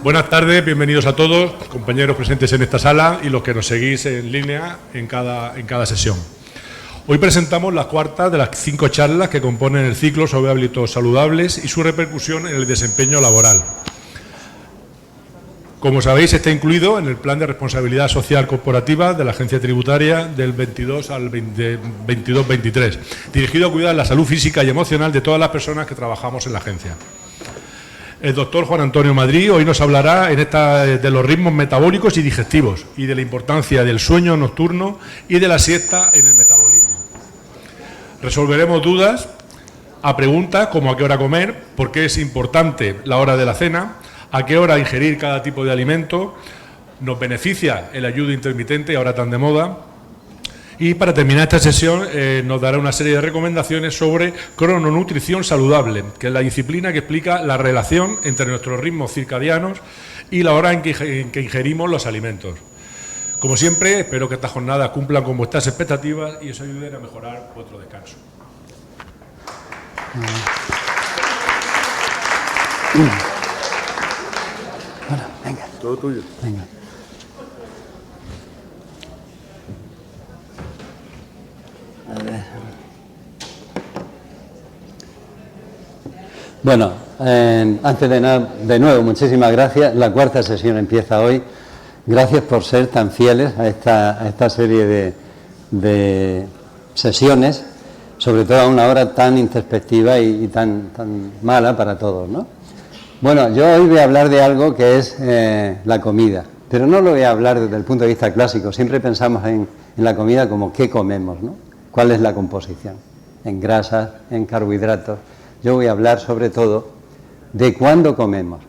Buenas tardes, bienvenidos a todos, compañeros presentes en esta sala y los que nos seguís en línea en cada sesión. Hoy presentamos la cuarta de las 5 charlas que componen el ciclo sobre hábitos saludables y su repercusión en el desempeño laboral. Como sabéis, está incluido en el Plan de Responsabilidad Social Corporativa de la Agencia Tributaria del 22 al 22-23, dirigido a cuidar la salud física y emocional de todas las personas que trabajamos en la agencia. El doctor Juan Antonio Madrid hoy nos hablará de los ritmos metabólicos y digestivos y de la importancia del sueño nocturno y de la siesta en el metabolismo. Resolveremos dudas a preguntas como a qué hora comer, por qué es importante la hora de la cena, a qué hora ingerir cada tipo de alimento, nos beneficia el ayuno intermitente, ahora tan de moda. Y para terminar esta sesión nos dará una serie de recomendaciones sobre crononutrición saludable, que es la disciplina que explica la relación entre nuestros ritmos circadianos y la hora en que ingerimos los alimentos. Como siempre, espero que estas jornadas cumplan con vuestras expectativas y os ayuden a mejorar vuestro descanso. Bueno, venga. Todo tuyo. Venga. A ver. Bueno, antes de nada, de nuevo, muchísimas gracias. La cuarta sesión empieza hoy. Gracias por ser tan fieles a esta serie de sesiones, sobre todo a una hora tan introspectiva y tan mala para todos, ¿no? Bueno, yo hoy voy a hablar de algo que es la comida, pero no lo voy a hablar desde el punto de vista clásico. Siempre pensamos en la comida como qué comemos, ¿no? ¿Cuál es la composición? En grasas, en carbohidratos. Yo voy a hablar sobre todo de cuándo comemos.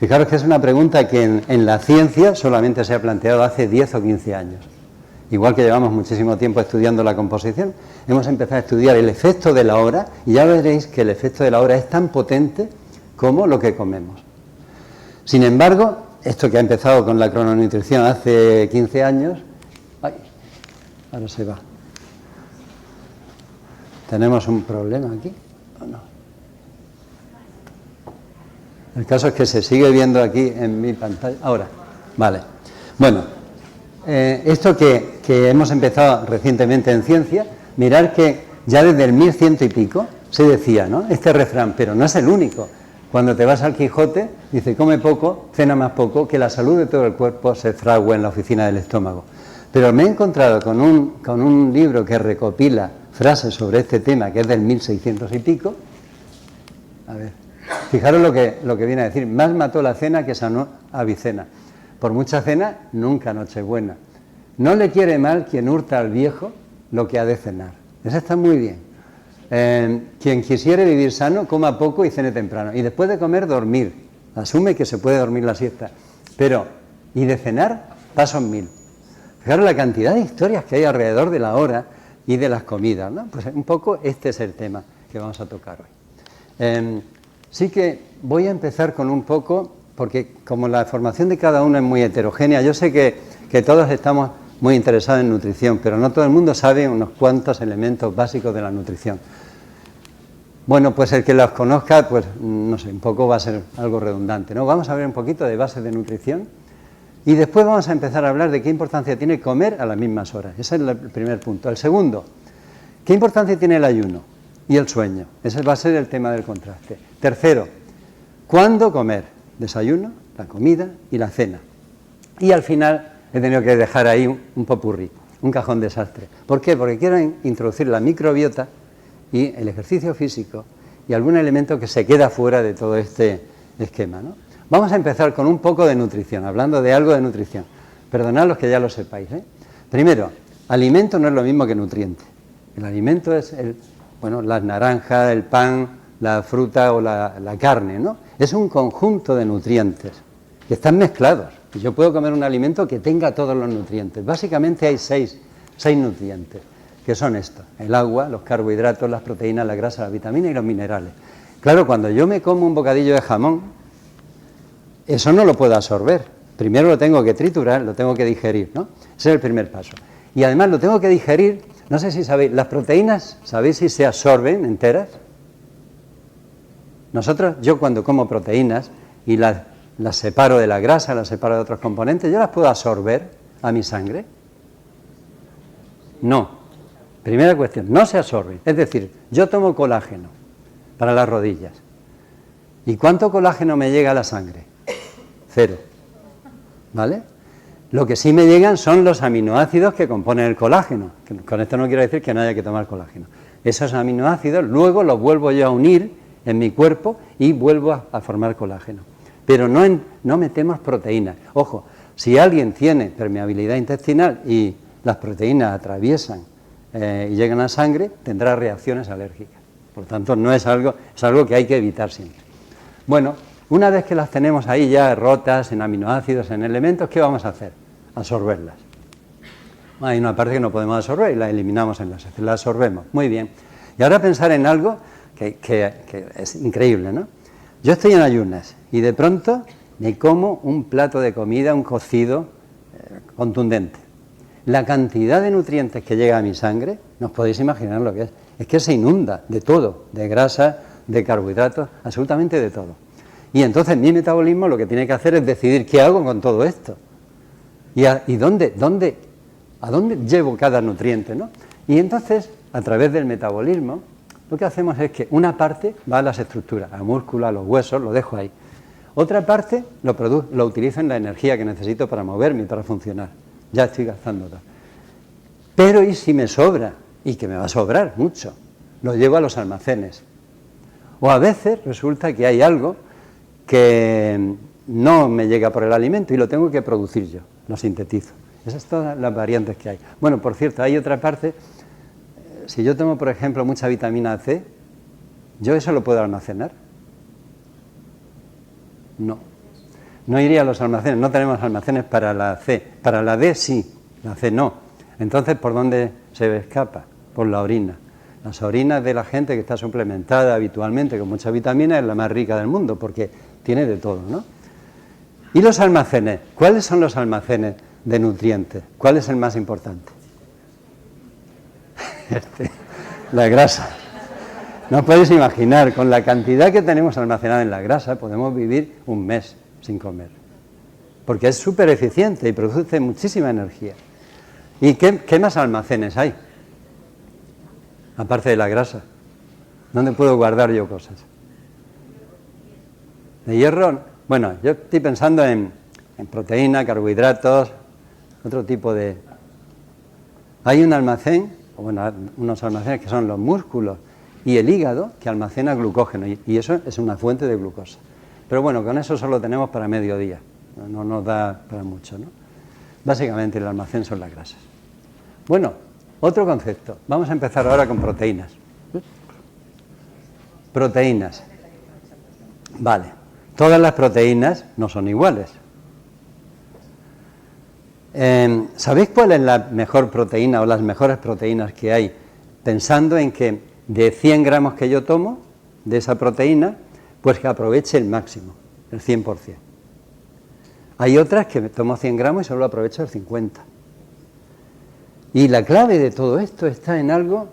Fijaros que es una pregunta que en la ciencia solamente se ha planteado hace 10 o 15 años. Igual que llevamos muchísimo tiempo estudiando la composición, hemos empezado a estudiar el efecto de la hora y ya veréis que el efecto de la hora es tan potente como lo que comemos. Sin embargo, esto que ha empezado con la crononutrición hace 15 años... ¡Ay! Ahora se va. ¿Tenemos un problema aquí o no? El caso es que se sigue viendo aquí en mi pantalla. Ahora, vale. Bueno, esto que hemos empezado recientemente en ciencia, mirar que ya desde el 1100 y pico se decía, ¿no? Este refrán, pero no es el único. Cuando te vas al Quijote, dice, come poco, cena más poco, que la salud de todo el cuerpo se fragua en la oficina del estómago. Pero me he encontrado con un libro que recopila frases sobre este tema, que es del 1600 y pico. A ver, fijaros lo que viene a decir. Más mató la cena que sanó Avicena. Por mucha cena, nunca Nochebuena. No le quiere mal quien hurta al viejo lo que ha de cenar. Eso está muy bien. Quien quisiere vivir sano, coma poco y cene temprano. Y después de comer, dormir. Asume que se puede dormir la siesta. Pero, y de cenar, pasos 1000. Fijaros la cantidad de historias que hay alrededor de la hora y de las comidas, ¿no? Pues un poco este es el tema que vamos a tocar hoy. Sí que voy a empezar con un poco, porque como la formación de cada uno es muy heterogénea, yo sé que todos estamos muy interesados en nutrición, pero no todo el mundo sabe unos cuantos elementos básicos de la nutrición. Bueno, pues el que los conozca, pues no sé, un poco va a ser algo redundante, ¿no? Vamos a ver un poquito de bases de nutrición y después vamos a empezar a hablar de qué importancia tiene comer a las mismas horas. Ese es el primer punto. El segundo, ¿qué importancia tiene el ayuno y el sueño? Ese va a ser el tema del contraste. Tercero, ¿cuándo comer? Desayuno, la comida y la cena. Y al final he tenido que dejar ahí un popurrí, un cajón desastre. ¿Por qué? Porque quiero introducir la microbiota y el ejercicio físico y algún elemento que se queda fuera de todo este esquema, ¿no? Vamos a empezar con un poco de nutrición, hablando de algo de nutrición. Perdonad los que ya lo sepáis, ¿eh? Primero, alimento no es lo mismo que nutriente. El alimento es las naranjas, el pan, la fruta o la carne, ¿no? Es un conjunto de nutrientes que están mezclados. Y yo puedo comer un alimento que tenga todos los nutrientes. Básicamente hay seis nutrientes, que son estos: el agua, los carbohidratos, las proteínas, la grasa, las vitaminas y los minerales. Claro, cuando yo me como un bocadillo de jamón, eso no lo puedo absorber. Primero lo tengo que triturar, lo tengo que digerir, ¿no? Ese es el primer paso. Y además lo tengo que digerir, no sé si sabéis, las proteínas, ¿sabéis si se absorben enteras? Yo cuando como proteínas y las las separo de la grasa, las separo de otros componentes, ¿yo las puedo absorber a mi sangre? No. Primera cuestión, no se absorbe. Es decir, yo tomo colágeno para las rodillas. ¿Y cuánto colágeno me llega a la sangre? 0. ¿Vale? Lo que sí me llegan son los aminoácidos que componen el colágeno. Con esto no quiero decir que no haya que tomar colágeno. Esos aminoácidos luego los vuelvo yo a unir en mi cuerpo y vuelvo a formar colágeno. Pero no metemos proteínas. Ojo, si alguien tiene permeabilidad intestinal y las proteínas atraviesan y llegan a la sangre, tendrá reacciones alérgicas. Por tanto, no es algo que hay que evitar siempre. Bueno, una vez que las tenemos ahí ya rotas en aminoácidos, en elementos, ¿qué vamos a hacer? Absorberlas. Hay una parte que no podemos absorber y la eliminamos en las heces, la absorbemos. Muy bien. Y ahora pensar en algo que es increíble, ¿no? Yo estoy en ayunas y de pronto me como un plato de comida, un cocido contundente. La cantidad de nutrientes que llega a mi sangre, no os podéis imaginar lo que es. Es que se inunda de todo, de grasa, de carbohidratos, absolutamente de todo. Y entonces mi metabolismo lo que tiene que hacer es decidir qué hago con todo esto. Y a dónde llevo cada nutriente, ¿no? Y entonces, a través del metabolismo, lo que hacemos es que una parte va a las estructuras, a músculos, a los huesos, lo dejo ahí. Otra parte lo utilizo en la energía que necesito para moverme y para funcionar. Ya estoy gastando todo. Pero ¿y si me sobra? Y que me va a sobrar mucho. Lo llevo a los almacenes. O a veces resulta que hay algo que no me llega por el alimento y lo tengo que producir yo, lo sintetizo. Esas son todas las variantes que hay. Bueno, por cierto, hay otra parte. Si yo tomo, por ejemplo, mucha vitamina C, ¿yo eso lo puedo almacenar? No. No iría a los almacenes, no tenemos almacenes para la C. Para la D sí, la C no. Entonces, ¿por dónde se escapa? Por la orina. Las orinas de la gente que está suplementada habitualmente con mucha vitamina es la más rica del mundo, porque tiene de todo, ¿no? ¿Y los almacenes? ¿Cuáles son los almacenes de nutrientes? ¿Cuál es el más importante? La grasa. No os podéis imaginar, con la cantidad que tenemos almacenada en la grasa, podemos vivir un mes sin comer. Porque es súper eficiente y produce muchísima energía. ¿Y qué más almacenes hay? Aparte de la grasa. ¿Dónde puedo guardar yo cosas? ¿De hierro? Bueno, yo estoy pensando en proteína, carbohidratos, otro tipo de... Hay un almacén, bueno, unos almacenes que son los músculos y el hígado que almacena glucógeno y eso es una fuente de glucosa. Pero bueno, con eso solo tenemos para mediodía, no nos da para mucho, ¿no? Básicamente el almacén son las grasas. Bueno, otro concepto. Vamos a empezar ahora con proteínas. Proteínas. Vale. Todas las proteínas no son iguales. ¿Sabéis cuál es la mejor proteína o las mejores proteínas que hay? Pensando en que de 100 gramos que yo tomo de esa proteína, pues que aproveche el máximo, el 100%. Hay otras que tomo 100 gramos y solo aprovecho el 50%. Y la clave de todo esto está en algo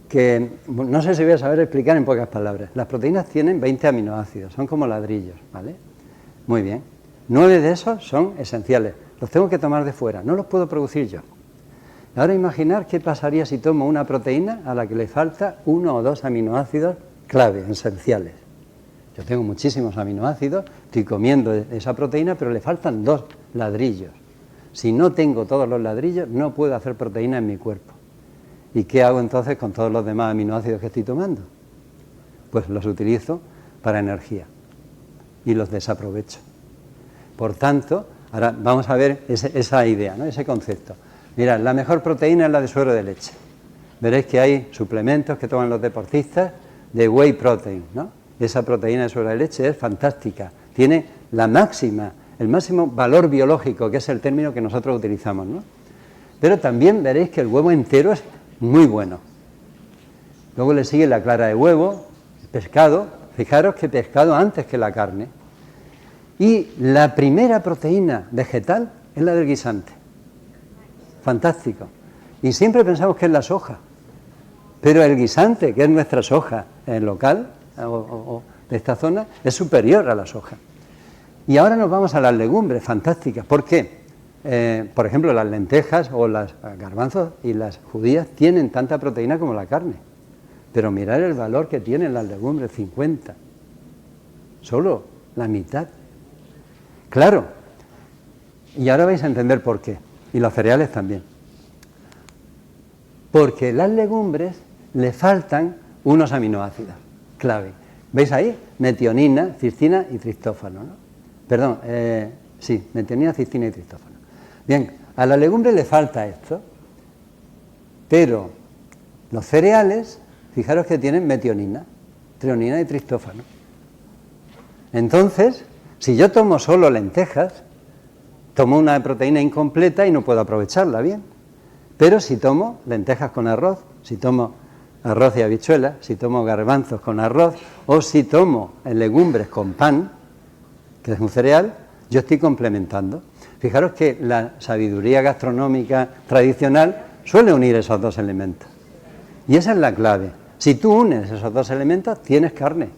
que no sé si voy a saber explicar en pocas palabras. Las proteínas tienen 20 aminoácidos, son como ladrillos, ¿vale? Muy bien. 9 de esos son esenciales, los tengo que tomar de fuera, no los puedo producir yo. Ahora imaginar qué pasaría si tomo una proteína a la que le falta 1 o 2 aminoácidos clave, esenciales. Yo tengo muchísimos aminoácidos, estoy comiendo esa proteína, pero le faltan 2 ladrillos. Si no tengo todos los ladrillos, no puedo hacer proteína en mi cuerpo. ¿Y qué hago entonces con todos los demás aminoácidos que estoy tomando? Pues los utilizo para energía y los desaprovecho. Por tanto, ahora vamos a ver esa idea, ¿no? Ese concepto. Mirad, la mejor proteína es la de suero de leche. Veréis que hay suplementos que toman los deportistas de whey protein, ¿no? Esa proteína de suero de leche es fantástica. Tiene el máximo valor biológico, que es el término que nosotros utilizamos, ¿no? Pero también veréis que el huevo entero es muy bueno. Luego le sigue la clara de huevo, el pescado. Fijaros que pescado antes que la carne. Y la primera proteína vegetal es la del guisante. Fantástico. Y siempre pensamos que es la soja. Pero el guisante, que es nuestra soja local o de esta zona, es superior a la soja. Y ahora nos vamos a las legumbres, fantásticas. ¿Por qué? Por ejemplo, las lentejas o los garbanzos y las judías tienen tanta proteína como la carne. Pero mirad el valor que tienen las legumbres, 50. Solo la mitad. Claro. Y ahora vais a entender por qué. Y los cereales también. Porque las legumbres le faltan unos aminoácidos clave. ¿Veis ahí? Metionina, cistina y tristófano, ¿no? Perdón, sí, metionina, cistina y tristófano. Bien, a la legumbre le falta esto, pero los cereales, fijaros que tienen metionina, treonina y tristófano. Entonces, si yo tomo solo lentejas, tomo una proteína incompleta y no puedo aprovecharla bien. Pero si tomo lentejas con arroz, si tomo arroz y habichuelas, si tomo garbanzos con arroz, o si tomo legumbres con pan, que es un cereal, yo estoy complementando. Fijaros que la sabiduría gastronómica tradicional suele unir esos dos elementos. Y esa es la clave. Si tú unes esos dos elementos, tienes carne.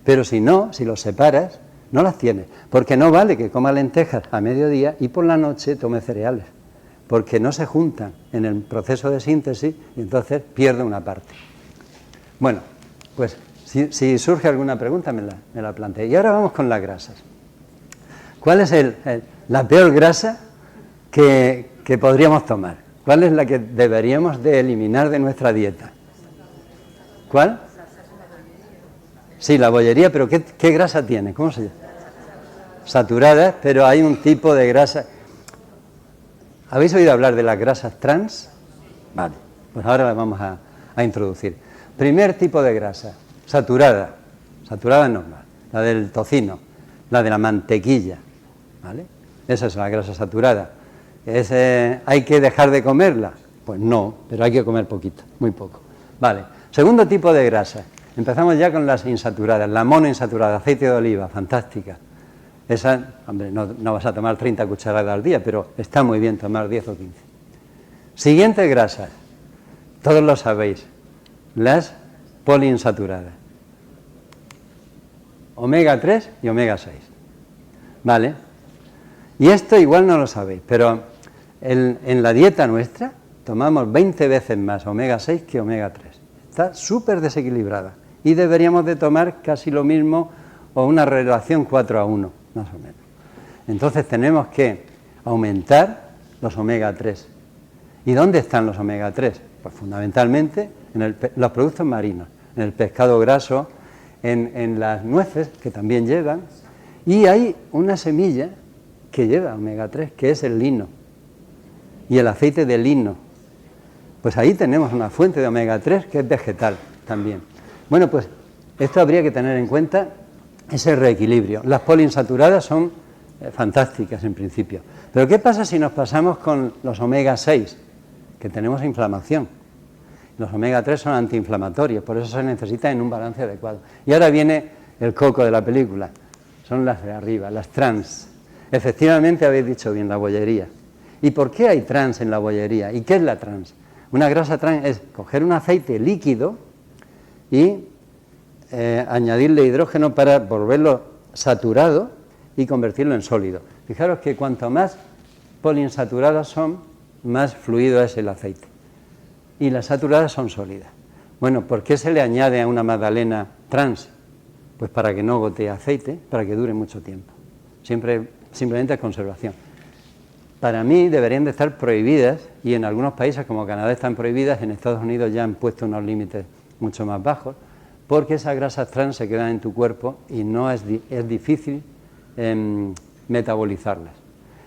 Pero si no, si los separas, no las tienes. Porque no vale que coma lentejas a mediodía y por la noche tome cereales. Porque no se juntan en el proceso de síntesis y entonces pierde una parte. Bueno, pues si surge alguna pregunta me la planteé. Y ahora vamos con las grasas. ¿Cuál es la peor grasa que podríamos tomar? ¿Cuál es la que deberíamos de eliminar de nuestra dieta? ¿Cuál? Sí, la bollería, pero ¿qué grasa tiene? ¿Cómo se llama? Saturadas, pero hay un tipo de grasa. ¿Habéis oído hablar de las grasas trans? Vale, pues ahora las vamos a introducir. Primer tipo de grasa, saturada normal, la del tocino, la de la mantequilla, ¿vale? Esa es la grasa saturada. ¿Hay que dejar de comerla? Pues no, pero hay que comer poquito, muy poco. Vale, segundo tipo de grasa. Empezamos ya con las insaturadas, la monoinsaturada, aceite de oliva, fantástica. Esa, hombre, no vas a tomar 30 cucharadas al día, pero está muy bien tomar 10 o 15. Siguiente grasas, todos lo sabéis, las poliinsaturadas. Omega 3 y omega 6. ¿Vale? Y esto igual no lo sabéis, pero en la dieta nuestra tomamos 20 veces más omega 6 que omega 3. Está súper desequilibrada y deberíamos de tomar casi lo mismo o una relación 4:1, más o menos. Entonces tenemos que aumentar los omega 3. ¿Y dónde están los omega 3? Pues fundamentalmente en los productos marinos, en el pescado graso, en las nueces, que también llevan, y hay una semilla que lleva omega 3, que es el lino, y el aceite de lino. Pues ahí tenemos una fuente de omega 3 que es vegetal también. Bueno, pues esto habría que tener en cuenta, ese reequilibrio. Las poliinsaturadas son fantásticas en principio. Pero ¿qué pasa si nos pasamos con los omega 6? Que tenemos inflamación. Los omega 3 son antiinflamatorios, por eso se necesita en un balance adecuado. Y ahora viene el coco de la película, son las de arriba, las trans. Efectivamente habéis dicho bien, la bollería. ¿Y por qué hay trans en la bollería? ¿Y qué es la trans? Una grasa trans es coger un aceite líquido y añadirle hidrógeno para volverlo saturado y convertirlo en sólido. Fijaros que cuanto más poliinsaturadas son, más fluido es el aceite. Y las saturadas son sólidas. Bueno, ¿por qué se le añade a una magdalena trans? Pues para que no gotee aceite, para que dure mucho tiempo. Simplemente es conservación. Para mí deberían de estar prohibidas, y en algunos países como Canadá están prohibidas, en Estados Unidos ya han puesto unos límites mucho más bajos, porque esas grasas trans se quedan en tu cuerpo y no es difícil metabolizarlas.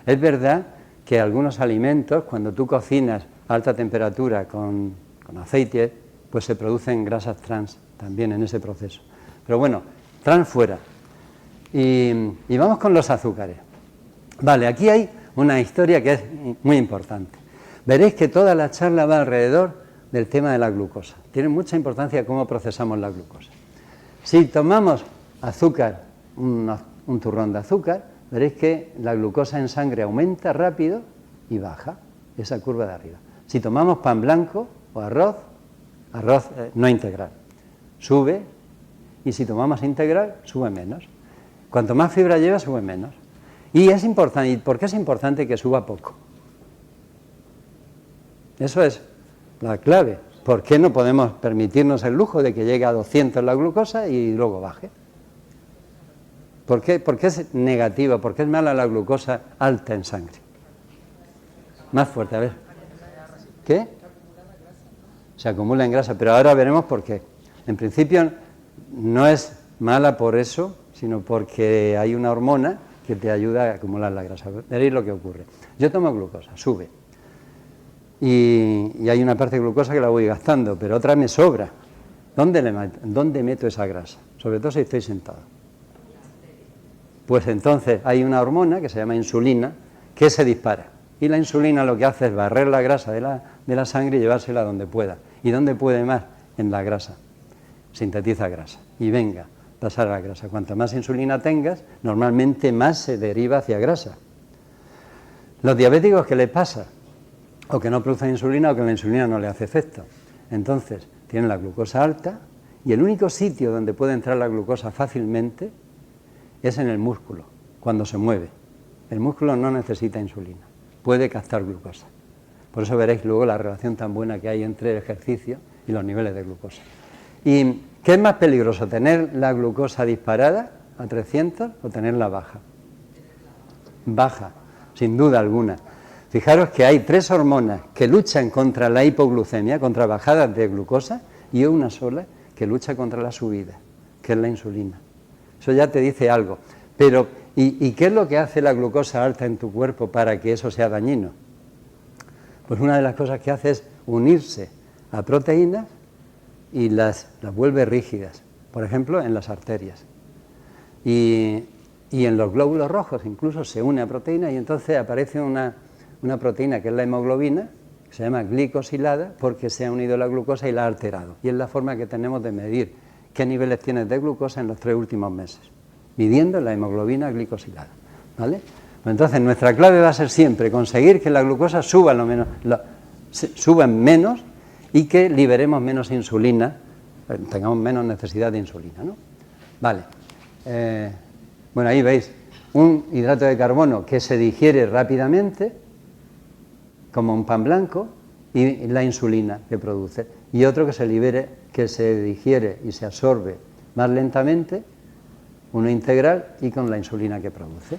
Es verdad que algunos alimentos, cuando tú cocinas a alta temperatura con aceite, pues se producen grasas trans también en ese proceso. Pero bueno, trans fuera. Y vamos con los azúcares. Vale, aquí hay una historia que es muy importante. Veréis que toda la charla va alrededor del tema de la glucosa. Tiene mucha importancia cómo procesamos la glucosa. Si tomamos azúcar, un turrón de azúcar, veréis que la glucosa en sangre aumenta rápido y baja, esa curva de arriba. Si tomamos pan blanco o arroz no integral, sube, y si tomamos integral, sube menos. Cuanto más fibra lleva, sube menos. Y es importante, ¿y por qué es importante que suba poco? Eso es la clave. ¿Por qué no podemos permitirnos el lujo de que llegue a 200 la glucosa y luego baje? ¿Por qué es negativa? ¿Por qué es mala la glucosa alta en sangre? Más fuerte, a ver. ¿Qué? Se acumula en grasa, pero ahora veremos por qué. En principio no es mala por eso, sino porque hay una hormona que te ayuda a acumular la grasa. Veréis lo que ocurre. Yo tomo glucosa, sube. Y hay una parte de glucosa que la voy gastando, pero otra me sobra. ¿Dónde meto esa grasa? Sobre todo si estoy sentado. Pues entonces hay una hormona que se llama insulina que se dispara. Y la insulina lo que hace es barrer la grasa de la sangre y llevársela donde pueda. ¿Y dónde puede más? En la grasa. Sintetiza grasa. Y venga, pasar a la grasa. Cuanta más insulina tengas, normalmente más se deriva hacia grasa. Los diabéticos, ¿qué les pasa? O que no producen insulina o que la insulina no le hace efecto. Entonces, tienen la glucosa alta y el único sitio donde puede entrar la glucosa fácilmente es en el músculo, cuando se mueve. El músculo no necesita insulina, puede captar glucosa. Por eso veréis luego la relación tan buena que hay entre el ejercicio y los niveles de glucosa. ¿Y qué es más peligroso, tener la glucosa disparada a 300 o tenerla baja? Baja, sin duda alguna. Fijaros que hay 3 hormonas que luchan contra la hipoglucemia, contra bajadas de glucosa, y una sola que lucha contra la subida, que es la insulina. Eso ya te dice algo. Pero, ¿y qué es lo que hace la glucosa alta en tu cuerpo para que eso sea dañino? Pues una de las cosas que hace es unirse a proteínas y las vuelve rígidas. Por ejemplo, en las arterias. Y en los glóbulos rojos incluso se une a proteínas y entonces aparece una proteína que es la hemoglobina, que se llama glicosilada, porque se ha unido la glucosa y la ha alterado. Y es la forma que tenemos de medir qué niveles tienes de glucosa en los 3 últimos meses, midiendo la hemoglobina glicosilada, ¿vale? Pues entonces nuestra clave va a ser siempre conseguir que la glucosa suba menos y que liberemos menos insulina, tengamos menos necesidad de insulina, ¿no? Vale. Bueno, ahí veis un hidrato de carbono que se digiere rápidamente, como un pan blanco, y la insulina que produce, y otro que se digiere y se absorbe más lentamente, uno integral y con la insulina que produce.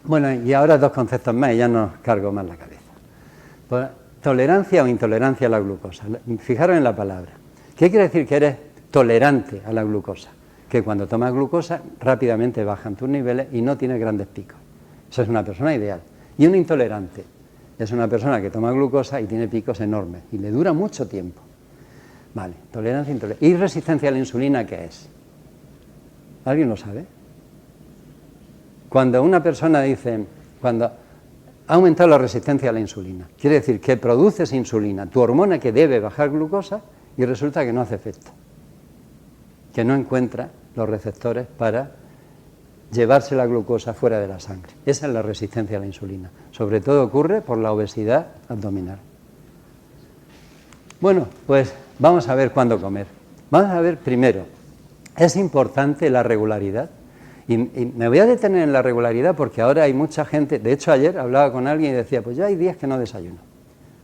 Bueno, y ahora 2 conceptos más y ya no cargo más la cabeza. Pues, tolerancia o intolerancia a la glucosa. Fijaros en la palabra. ¿Qué quiere decir que eres tolerante a la glucosa? Que cuando tomas glucosa rápidamente bajan tus niveles y no tienes grandes picos. Esa es una persona ideal. Y un intolerante es una persona que toma glucosa y tiene picos enormes y le dura mucho tiempo. Vale, tolerancia, intolerancia. ¿Y resistencia a la insulina qué es? ¿Alguien lo sabe? Cuando una persona dice, cuando ha aumentado la resistencia a la insulina, quiere decir que produces insulina, tu hormona que debe bajar glucosa, y resulta que no hace efecto, que no encuentra los receptores para llevarse la glucosa fuera de la sangre. Esa es la resistencia a la insulina. Sobre todo ocurre por la obesidad abdominal. Bueno, pues vamos a ver cuándo comer. Vamos a ver primero, es importante la regularidad. Y me voy a detener en la regularidad porque ahora hay mucha gente, de hecho ayer hablaba con alguien y decía, pues ya hay días que no desayuno.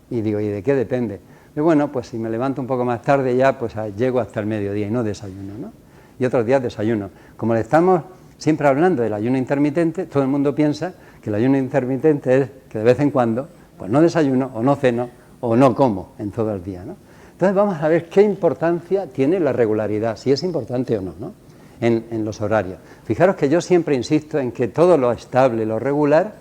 Y digo, ¿y de qué depende? Y bueno, pues si me levanto un poco más tarde ya, pues llego hasta el mediodía y no desayuno, ¿no? Y otros días desayuno. Como le estamos siempre hablando del ayuno intermitente, todo el mundo piensa que el ayuno intermitente es que de vez en cuando, pues no desayuno o no ceno o no como en todo el día, ¿no? Entonces vamos a ver qué importancia tiene la regularidad, si es importante o no, ¿no? En los horarios. Fijaros que yo siempre insisto en que todo lo estable, lo regular,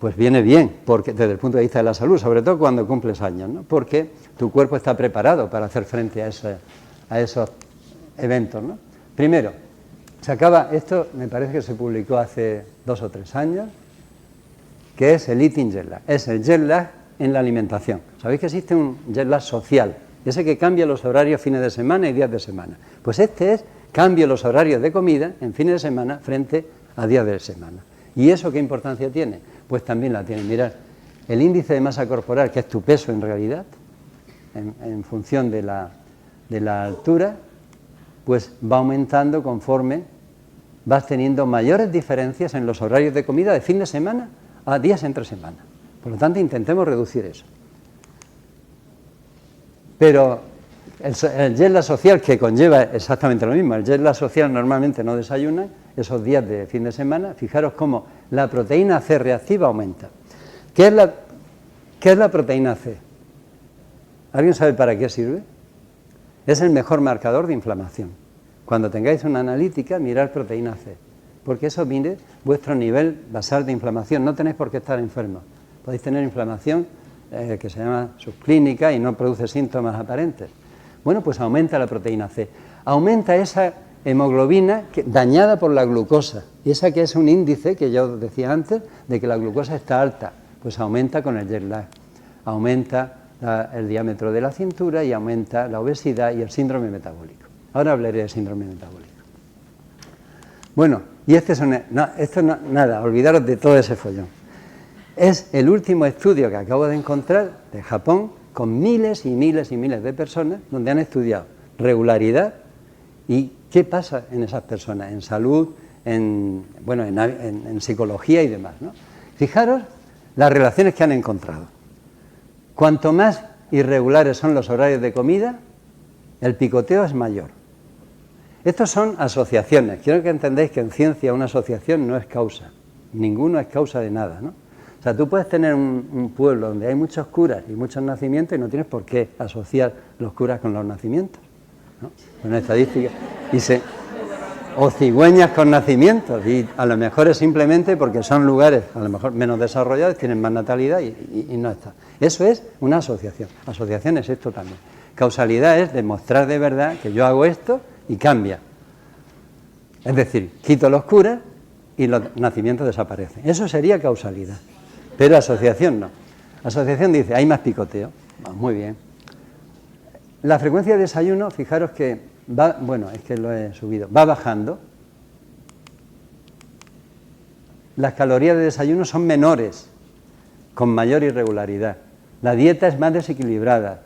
pues viene bien, porque desde el punto de vista de la salud, sobre todo cuando cumples años, ¿no? Porque tu cuerpo está preparado para hacer frente a esos eventos, ¿no? Primero, se acaba, esto me parece que se publicó hace 2 o 3 años, que es el eating jet lag, es el jet lag en la alimentación. Sabéis que existe un jet lag social, ese que cambia los horarios fines de semana y días de semana. Pues este es cambio los horarios de comida en fines de semana frente a días de semana. ¿Y eso qué importancia tiene? Pues también la tiene. Mirad, el índice de masa corporal, que es tu peso en realidad, en función de la altura, pues va aumentando conforme vas teniendo mayores diferencias en los horarios de comida de fin de semana a días entre semana. Por lo tanto, intentemos reducir eso. Pero el jet lag social, que conlleva exactamente lo mismo, el jet lag social normalmente no desayuna, esos días de fin de semana, fijaros cómo la proteína C reactiva aumenta. ¿Qué es la proteína C? ¿Alguien sabe para qué sirve? Es el mejor marcador de inflamación. Cuando tengáis una analítica, mirad proteína C, porque eso mide vuestro nivel basal de inflamación. No tenéis por qué estar enfermos. Podéis tener inflamación que se llama subclínica y no produce síntomas aparentes. Bueno, pues aumenta la proteína C. Aumenta esa hemoglobina dañada por la glucosa. Y esa que es un índice que yo decía antes de que la glucosa está alta, pues aumenta con el jet lag. Aumenta el diámetro de la cintura y aumenta la obesidad y el síndrome metabólico. Ahora hablaré del síndrome metabólico. Bueno, y nada, olvidaros de todo ese follón. Es el último estudio que acabo de encontrar de Japón con miles y miles y miles de personas donde han estudiado regularidad y qué pasa en esas personas, en salud, en psicología y demás, ¿no? Fijaros las relaciones que han encontrado. Cuanto más irregulares son los horarios de comida, el picoteo es mayor. Estos son asociaciones. Quiero que entendáis que en ciencia una asociación no es causa. Ninguno es causa de nada, ¿no? O sea, tú puedes tener un pueblo donde hay muchos curas y muchos nacimientos y no tienes por qué asociar los curas con los nacimientos, ¿no? Con estadísticas. O cigüeñas con nacimientos, y a lo mejor es simplemente porque son lugares a lo mejor menos desarrollados, tienen más natalidad y no está. Eso es una asociación. Asociación es esto también. Causalidad es demostrar de verdad que yo hago esto y cambia. Es decir, quito los curas y los nacimientos desaparecen. Eso sería causalidad. Pero asociación no. Asociación dice, hay más picoteo. Muy bien. La frecuencia de desayuno, fijaros que va, es que lo he subido, va bajando. Las calorías de desayuno son menores, con mayor irregularidad. La dieta es más desequilibrada.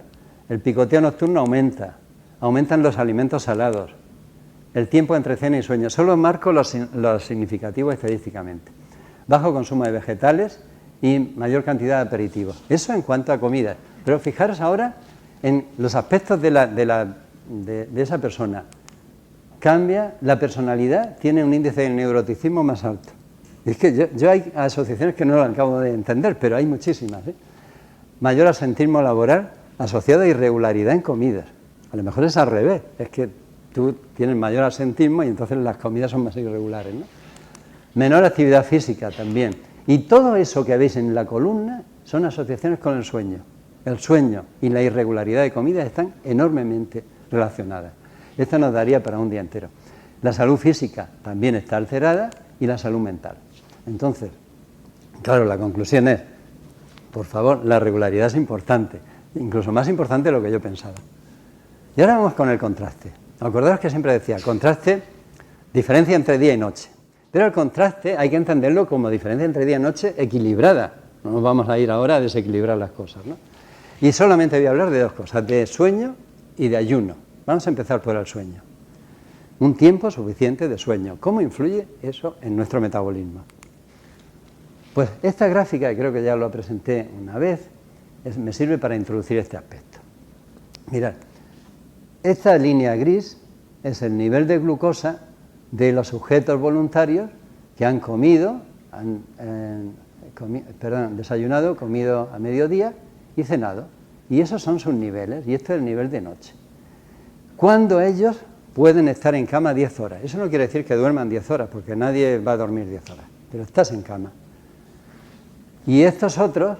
El picoteo nocturno aumenta. Aumentan los alimentos salados. El tiempo entre cena y sueño. Solo marco lo significativo estadísticamente. Bajo consumo de vegetales y mayor cantidad de aperitivos. Eso en cuanto a comida. Pero fijaros ahora en los aspectos de esa persona. Cambia la personalidad, tiene un índice de neuroticismo más alto. Es que yo hay asociaciones que no lo acabo de entender, pero hay muchísimas, ¿eh? Mayor asentismo laboral asociado a irregularidad en comidas. A lo mejor es al revés, es que tú tienes mayor asentismo y entonces las comidas son más irregulares, ¿no? Menor actividad física también. Y todo eso que veis en la columna son asociaciones con el sueño. El sueño y la irregularidad de comida están enormemente relacionadas. Esto nos daría para un día entero. La salud física también está alterada y la salud mental. Entonces, claro, la conclusión es, por favor, la regularidad es importante, incluso más importante de lo que yo pensaba. Y ahora vamos con el contraste. Acordaos que siempre decía, contraste, diferencia entre día y noche. Pero el contraste hay que entenderlo como diferencia entre día y noche equilibrada. No nos vamos a ir ahora a desequilibrar las cosas, ¿no? Y solamente voy a hablar de dos cosas, de sueño y de ayuno. Vamos a empezar por el sueño. Un tiempo suficiente de sueño. ¿Cómo influye eso en nuestro metabolismo? Pues esta gráfica, creo que ya lo presenté una vez, me sirve para introducir este aspecto. Mirad, esta línea gris es el nivel de glucosa de los sujetos voluntarios que han desayunado, comido a mediodía y cenado. Y esos son sus niveles, y este es el nivel de noche. ¿Cuándo ellos pueden estar en cama 10 horas? Eso no quiere decir que duerman 10 horas, porque nadie va a dormir 10 horas, pero estás en cama. Y estos otros,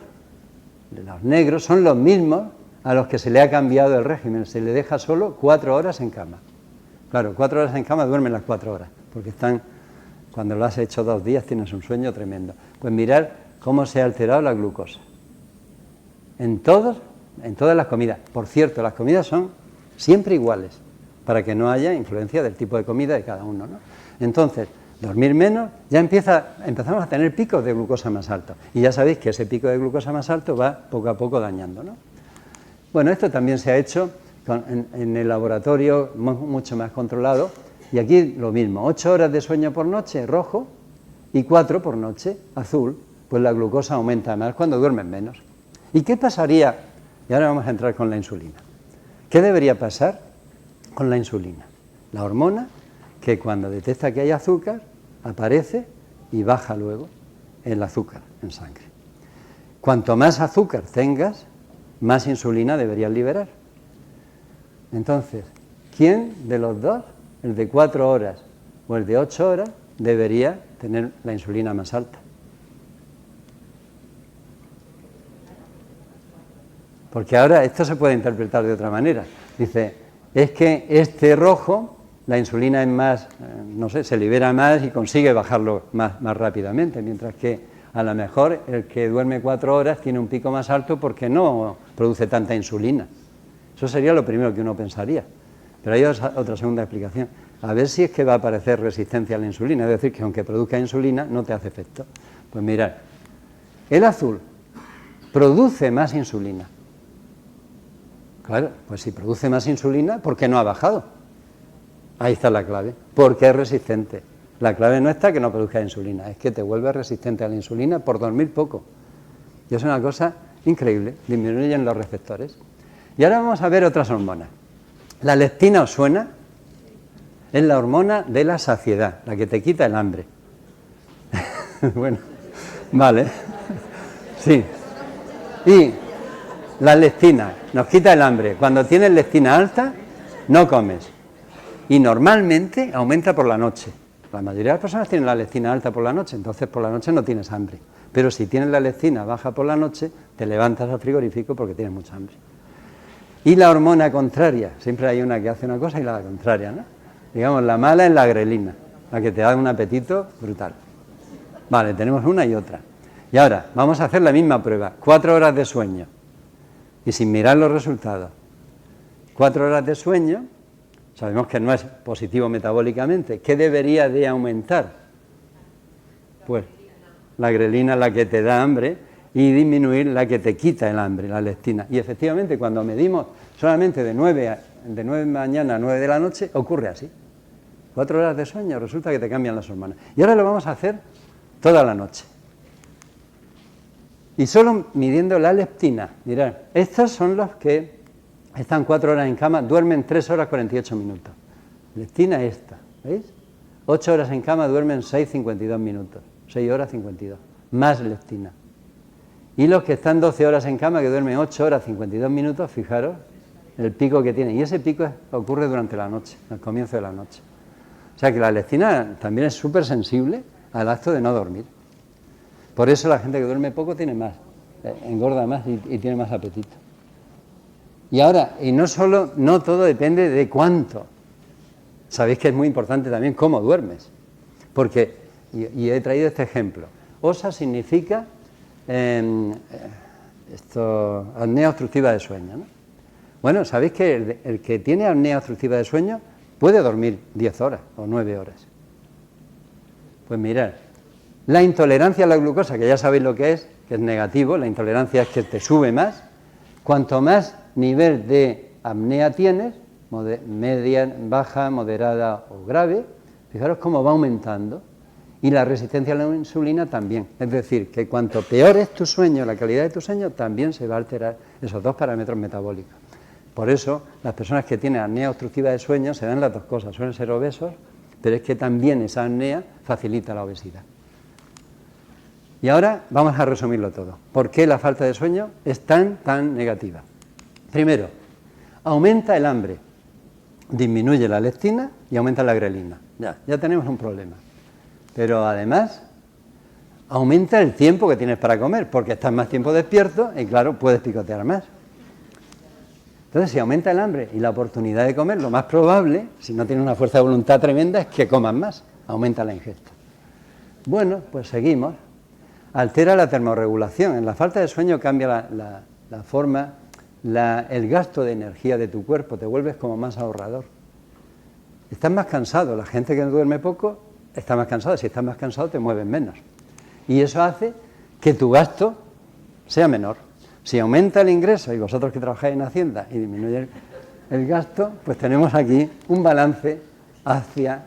los negros, son los mismos a los que se le ha cambiado el régimen, se le deja solo 4 horas en cama. Claro, 4 horas en cama, duermen las 4 horas, porque cuando lo has hecho 2 días tienes un sueño tremendo. Pues mirad cómo se ha alterado la glucosa. En todas las comidas. Por cierto, las comidas son siempre iguales, para que no haya influencia del tipo de comida de cada uno, ¿no? Entonces, dormir menos, ya empezamos a tener picos de glucosa más altos. Y ya sabéis que ese pico de glucosa más alto va poco a poco dañando, ¿no? Bueno, esto también se ha hecho en el laboratorio mucho más controlado, Y aquí lo mismo, 8 horas de sueño por noche, rojo, y 4 por noche, azul, pues la glucosa aumenta más cuando duermes menos. ¿Y qué pasaría? Y ahora vamos a entrar con la insulina. ¿Qué debería pasar con la insulina? La hormona que cuando detecta que hay azúcar, aparece y baja luego el azúcar en sangre. Cuanto más azúcar tengas, más insulina deberías liberar. Entonces, ¿quién de los dos, el de 4 horas o el de 8 horas, debería tener la insulina más alta? Porque ahora esto se puede interpretar de otra manera. Dice, es que este rojo, la insulina es más, no sé, se libera más y consigue bajarlo más rápidamente, mientras que a lo mejor el que duerme 4 horas tiene un pico más alto porque no produce tanta insulina. Eso sería lo primero que uno pensaría. Pero hay otra segunda explicación. A ver si es que va a aparecer resistencia a la insulina, es decir, que aunque produzca insulina no te hace efecto. Pues mirad, el azul produce más insulina. Claro, pues si produce más insulina, ¿por qué no ha bajado? Ahí está la clave, porque es resistente. La clave no está que no produzca insulina, es que te vuelve resistente a la insulina por dormir poco. Y es una cosa increíble, disminuyen los receptores. Y ahora vamos a ver otras hormonas. La leptina, ¿os suena? Es la hormona de la saciedad, la que te quita el hambre. Bueno, vale. Sí. Y la leptina nos quita el hambre. Cuando tienes leptina alta, no comes. Y normalmente aumenta por la noche. La mayoría de las personas tienen la leptina alta por la noche, entonces por la noche no tienes hambre. Pero si tienes la leptina baja por la noche, te levantas al frigorífico porque tienes mucha hambre. Y la hormona contraria, siempre hay una que hace una cosa y la contraria, ¿no? Digamos, la mala es la grelina, la que te da un apetito brutal. Vale, tenemos una y otra. Y ahora, vamos a hacer la misma prueba, 4 horas de sueño. Y sin mirar los resultados. 4 horas de sueño, sabemos que no es positivo metabólicamente. ¿Qué debería de aumentar? Pues la grelina, la que te da hambre, y disminuir la que te quita el hambre, la leptina. Y efectivamente, cuando medimos solamente de 9 de mañana a 9 de la noche, ocurre así. 4 horas de sueño, resulta que te cambian las hormonas. Y ahora lo vamos a hacer toda la noche. Y solo midiendo la leptina, mirad, estos son los que están 4 horas en cama, duermen 3 horas 48 minutos. Leptina esta, ¿veis? 8 horas en cama, duermen 6,52 minutos, 6 horas 52, más leptina. Y los que están 12 horas en cama, que duermen 8 horas 52 minutos, fijaros el pico que tienen. Y ese pico ocurre durante la noche, al comienzo de la noche. O sea que la leptina también es súper sensible al acto de no dormir. Por eso la gente que duerme poco tiene más, engorda más y tiene más apetito. Y ahora, y no todo depende de cuánto. Sabéis que es muy importante también cómo duermes. Porque, y he traído este ejemplo, OSA significa apnea obstructiva de sueño, ¿no? Bueno, sabéis que el que tiene apnea obstructiva de sueño puede dormir 10 horas o 9 horas. Pues mirad, la intolerancia a la glucosa, que ya sabéis lo que es negativo, la intolerancia es que te sube más. Cuanto más nivel de apnea tienes, media, baja, moderada o grave, fijaros cómo va aumentando. Y la resistencia a la insulina también. Es decir, que cuanto peor es tu sueño, la calidad de tu sueño, también se va a alterar esos dos parámetros metabólicos. Por eso, las personas que tienen apnea obstructiva de sueño se dan las dos cosas, suelen ser obesos, pero es que también esa apnea facilita la obesidad. Y ahora vamos a resumirlo todo. ¿Por qué la falta de sueño es tan negativa? Primero, aumenta el hambre, disminuye la leptina y aumenta la grelina. Ya tenemos un problema. Pero además, aumenta el tiempo que tienes para comer, porque estás más tiempo despierto y claro, puedes picotear más. Entonces, si aumenta el hambre y la oportunidad de comer, lo más probable, si no tienes una fuerza de voluntad tremenda, es que comas más, aumenta la ingesta. Bueno, pues seguimos. Altera la termorregulación. En la falta de sueño cambia la forma, el gasto de energía de tu cuerpo, te vuelves como más ahorrador. Estás más cansado, la gente que duerme poco está más cansada, si estás más cansado te mueves menos. Y eso hace que tu gasto sea menor. Si aumenta el ingreso, y vosotros que trabajáis en Hacienda, y disminuye el gasto, pues tenemos aquí un balance hacia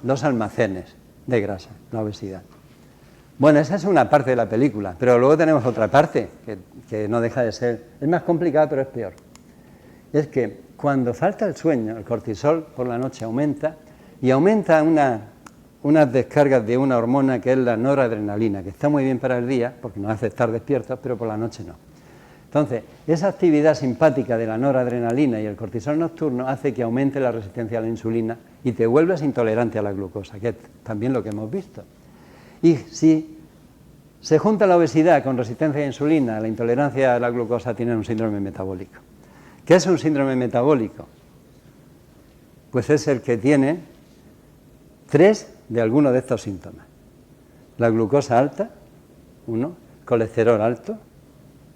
los almacenes de grasa, la obesidad. Bueno, esa es una parte de la película, pero luego tenemos otra parte que no deja de ser, es más complicada pero es peor. Es que cuando falta el sueño, el cortisol por la noche aumenta y aumenta unas descargas de una hormona que es la noradrenalina, que está muy bien para el día porque nos hace estar despiertos, pero por la noche no. Entonces, esa actividad simpática de la noradrenalina y el cortisol nocturno hace que aumente la resistencia a la insulina y te vuelves intolerante a la glucosa, que es también lo que hemos visto. Y si se junta la obesidad con resistencia a la insulina, la intolerancia a la glucosa, tienen un síndrome metabólico. ¿Qué es un síndrome metabólico? Pues es el que tiene 3 de alguno de estos síntomas. La glucosa alta, 1, colesterol alto,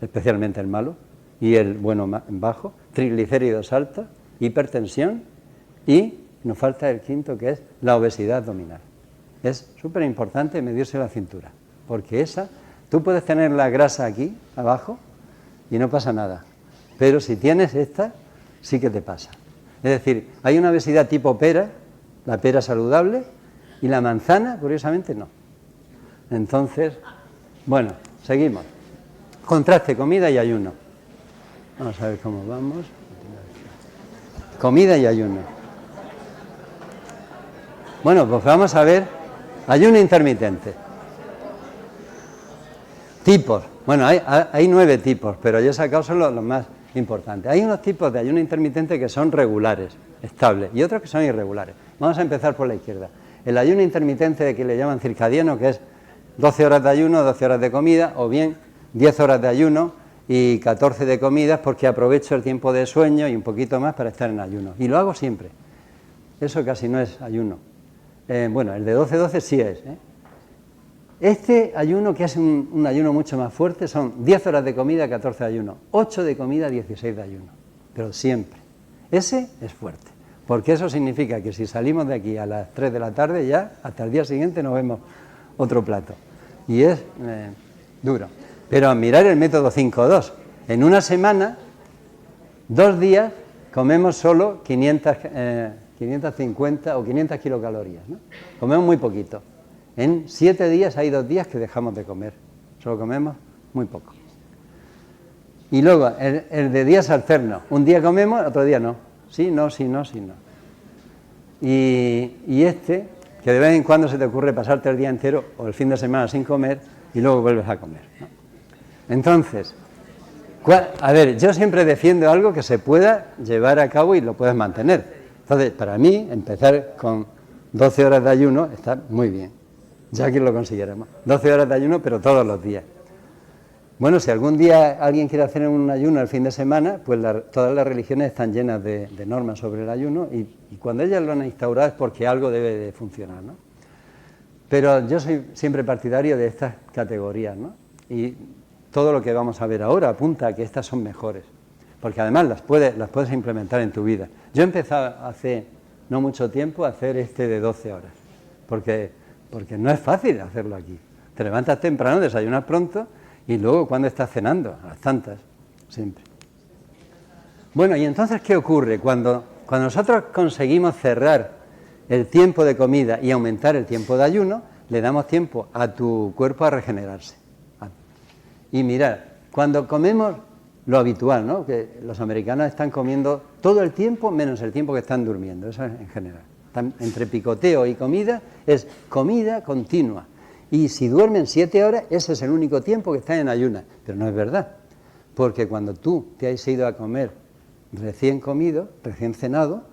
especialmente el malo, y el bueno bajo, triglicéridos altos, hipertensión y nos falta el quinto, que es la obesidad abdominal. Es súper importante medirse la cintura, porque tú puedes tener la grasa aquí, abajo, y no pasa nada, pero si tienes esta, sí que te pasa. Es decir, hay una obesidad tipo pera, la pera saludable, y la manzana, curiosamente, no. Entonces, bueno, seguimos. Contraste, comida y ayuno. Vamos a ver cómo vamos. Comida y ayuno. Bueno, pues vamos a ver ayuno intermitente. Tipos. Bueno, hay 9 tipos, pero yo he sacado solo los más importantes. Hay unos tipos de ayuno intermitente que son regulares, estables, y otros que son irregulares. Vamos a empezar por la izquierda. El ayuno intermitente que le llaman circadiano, que es 12 horas de ayuno, 12 horas de comida, o bien 10 horas de ayuno y 14 de comidas, porque aprovecho el tiempo de sueño y un poquito más para estar en ayuno. Y lo hago siempre. Eso casi no es ayuno. Bueno, el de 12-12 sí es. Este ayuno, que es un ayuno mucho más fuerte, son 10 horas de comida, 14 de ayuno, 8 de comida, 16 de ayuno. Pero siempre. Ese es fuerte. Porque eso significa que si salimos de aquí a las 3 de la tarde, ya hasta el día siguiente nos vemos otro plato. Y es duro. Pero mirar el método 5-2. En una semana, 2 días, comemos solo 550 o 500 kilocalorías, ¿no? Comemos muy poquito. En 7 días hay 2 días que dejamos de comer. Solo comemos muy poco. Y luego, el de días alternos. Un día comemos, otro día no. Sí, no, sí, no, sí, no. Y este, que de vez en cuando se te ocurre pasarte el día entero o el fin de semana sin comer y luego vuelves a comer, ¿no? Entonces, a ver, yo siempre defiendo algo que se pueda llevar a cabo y lo puedes mantener. Entonces, para mí, empezar con 12 horas de ayuno está muy bien, ya que lo consiguiéramos. 12 horas de ayuno, pero todos los días. Bueno, si algún día alguien quiere hacer un ayuno el fin de semana, pues todas las religiones están llenas de normas sobre el ayuno y cuando ellas lo han instaurado es porque algo debe de funcionar, ¿no? Pero yo soy siempre partidario de estas categorías, ¿no? Y todo lo que vamos a ver ahora apunta a que estas son mejores, porque además las puedes implementar en tu vida. Yo he empezado hace no mucho tiempo a hacer este de 12 horas, porque no es fácil hacerlo aquí. Te levantas temprano, desayunas pronto y luego ¿cuándo estás cenando? A las tantas, siempre. Bueno, y entonces, ¿qué ocurre? Cuando nosotros conseguimos cerrar el tiempo de comida y aumentar el tiempo de ayuno, le damos tiempo a tu cuerpo a regenerarse. Y mirad, cuando comemos lo habitual, ¿no? Que los americanos están comiendo todo el tiempo menos el tiempo que están durmiendo, eso es en general. Entre picoteo y comida es comida continua. Y si duermen 7 horas, ese es el único tiempo que están en ayunas. Pero no es verdad, porque cuando tú te has ido a comer recién comido, recién cenado,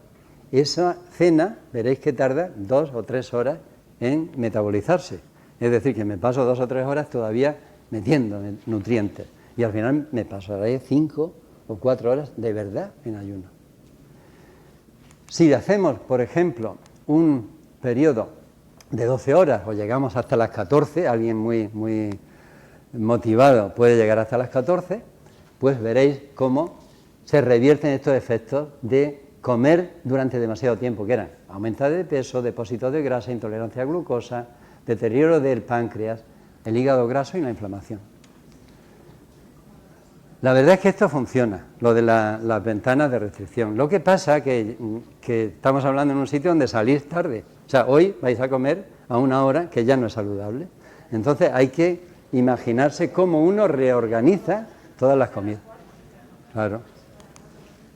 esa cena veréis que tarda 2 o 3 horas en metabolizarse. Es decir, que me paso 2 o 3 horas todavía metiendo nutrientes. Y al final me pasaré 5 o 4 horas de verdad en ayuno. Si hacemos, por ejemplo, un periodo de 12 horas o llegamos hasta las 14, alguien muy motivado puede llegar hasta las 14, pues veréis cómo se revierten estos efectos de comer durante demasiado tiempo, que eran aumento de peso, depósitos de grasa, intolerancia a glucosa, deterioro del páncreas, el hígado graso y la inflamación. La verdad es que esto funciona, lo de las ventanas de restricción. Lo que pasa que estamos hablando en un sitio donde salís tarde. O sea, hoy vais a comer a una hora que ya no es saludable. Entonces hay que imaginarse cómo uno reorganiza todas las comidas. Claro.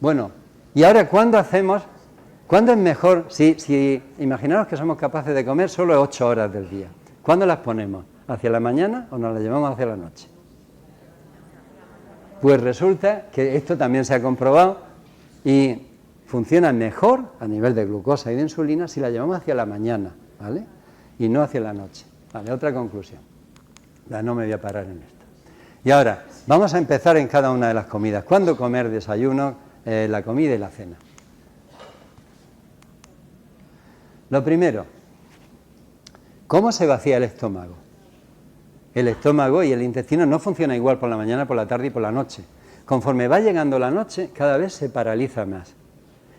Bueno, y ahora, ¿cuándo es mejor? Si imaginaros que somos capaces de comer solo 8 horas del día. ¿Cuándo las ponemos? ¿Hacia la mañana o nos las llevamos hacia la noche? Pues resulta que esto también se ha comprobado y funciona mejor a nivel de glucosa y de insulina si la llevamos hacia la mañana, ¿vale? Y no hacia la noche. Vale, otra conclusión. Ya no me voy a parar en esto. Y ahora, vamos a empezar en cada una de las comidas. ¿Cuándo comer desayuno, la comida y la cena? Lo primero, ¿cómo se vacía el estómago? El estómago y el intestino no funcionan igual por la mañana, por la tarde y por la noche. Conforme va llegando la noche, cada vez se paraliza más.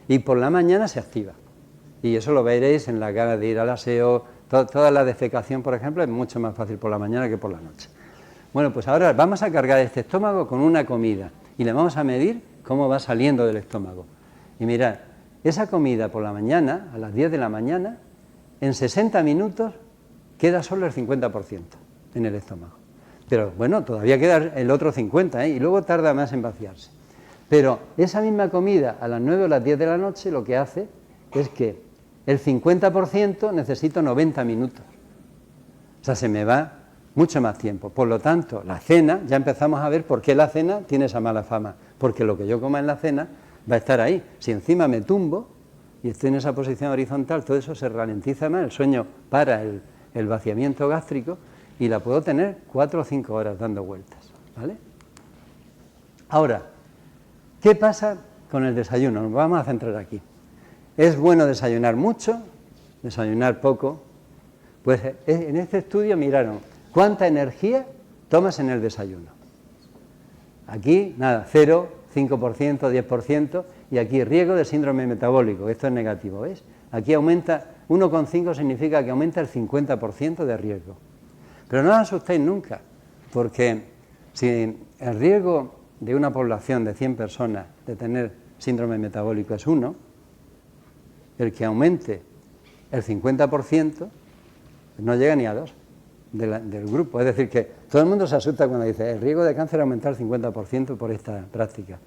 Y por la mañana se activa. Y eso lo veréis en la ganas de ir al aseo. Toda la defecación, por ejemplo, es mucho más fácil por la mañana que por la noche. Bueno, pues ahora vamos a cargar este estómago con una comida. Y le vamos a medir cómo va saliendo del estómago. Y mirad, esa comida por la mañana, a las 10 de la mañana, en 60 minutos queda solo el 50%. En el estómago. Pero bueno, todavía queda el otro 50%, y luego tarda más en vaciarse. Pero esa misma comida a las 9 o las 10 de la noche lo que hace es que el 50% necesito 90 minutos. O sea, se me va mucho más tiempo. Por lo tanto, la cena, ya empezamos a ver por qué la cena tiene esa mala fama. Porque lo que yo coma en la cena va a estar ahí. Si encima me tumbo y estoy en esa posición horizontal, todo eso se ralentiza más, el sueño para el vaciamiento gástrico, y la puedo tener 4 o 5 horas dando vueltas, ¿vale? Ahora, ¿qué pasa con el desayuno? Nos vamos a centrar aquí. ¿Es bueno desayunar mucho? ¿Desayunar poco? Pues en este estudio miraron cuánta energía tomas en el desayuno. Aquí, nada, 0, 5%, 10%, y aquí riesgo de síndrome metabólico, esto es negativo, ¿veis? Aquí aumenta, 1,5 significa que aumenta el 50% de riesgo. Pero no os asustéis nunca, porque si el riesgo de una población de 100 personas de tener síndrome metabólico es 1, el que aumente el 50% no llega ni a 2 del grupo. Es decir, que todo el mundo se asusta cuando dice el riesgo de cáncer aumenta el 50% por esta práctica,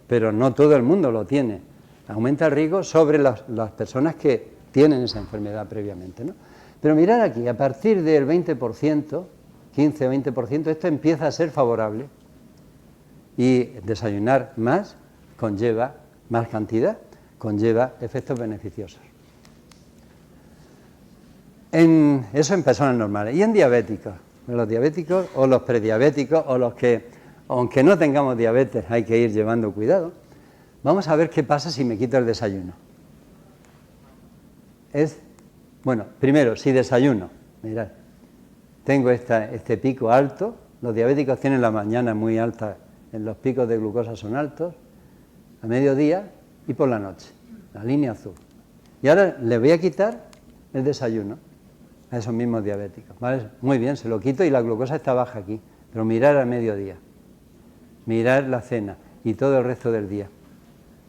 pero no todo el mundo lo tiene. Aumenta el riesgo sobre las personas que tienen esa enfermedad previamente, ¿no? Pero mirad aquí, a partir del 20%, 15 o 20%, esto empieza a ser favorable. Y desayunar más conlleva más cantidad, conlleva efectos beneficiosos. Eso en personas normales. Y en diabéticos. Los diabéticos o los prediabéticos o los que, aunque no tengamos diabetes, hay que ir llevando cuidado. Vamos a ver qué pasa si me quito el desayuno. Bueno, primero, si desayuno, mirad, tengo este pico alto, los diabéticos tienen la mañana muy alta, los picos de glucosa son altos, a mediodía y por la noche, la línea azul. Y ahora le voy a quitar el desayuno a esos mismos diabéticos, ¿vale? Muy bien, se lo quito y la glucosa está baja aquí, pero mirar al mediodía, mirar la cena y todo el resto del día,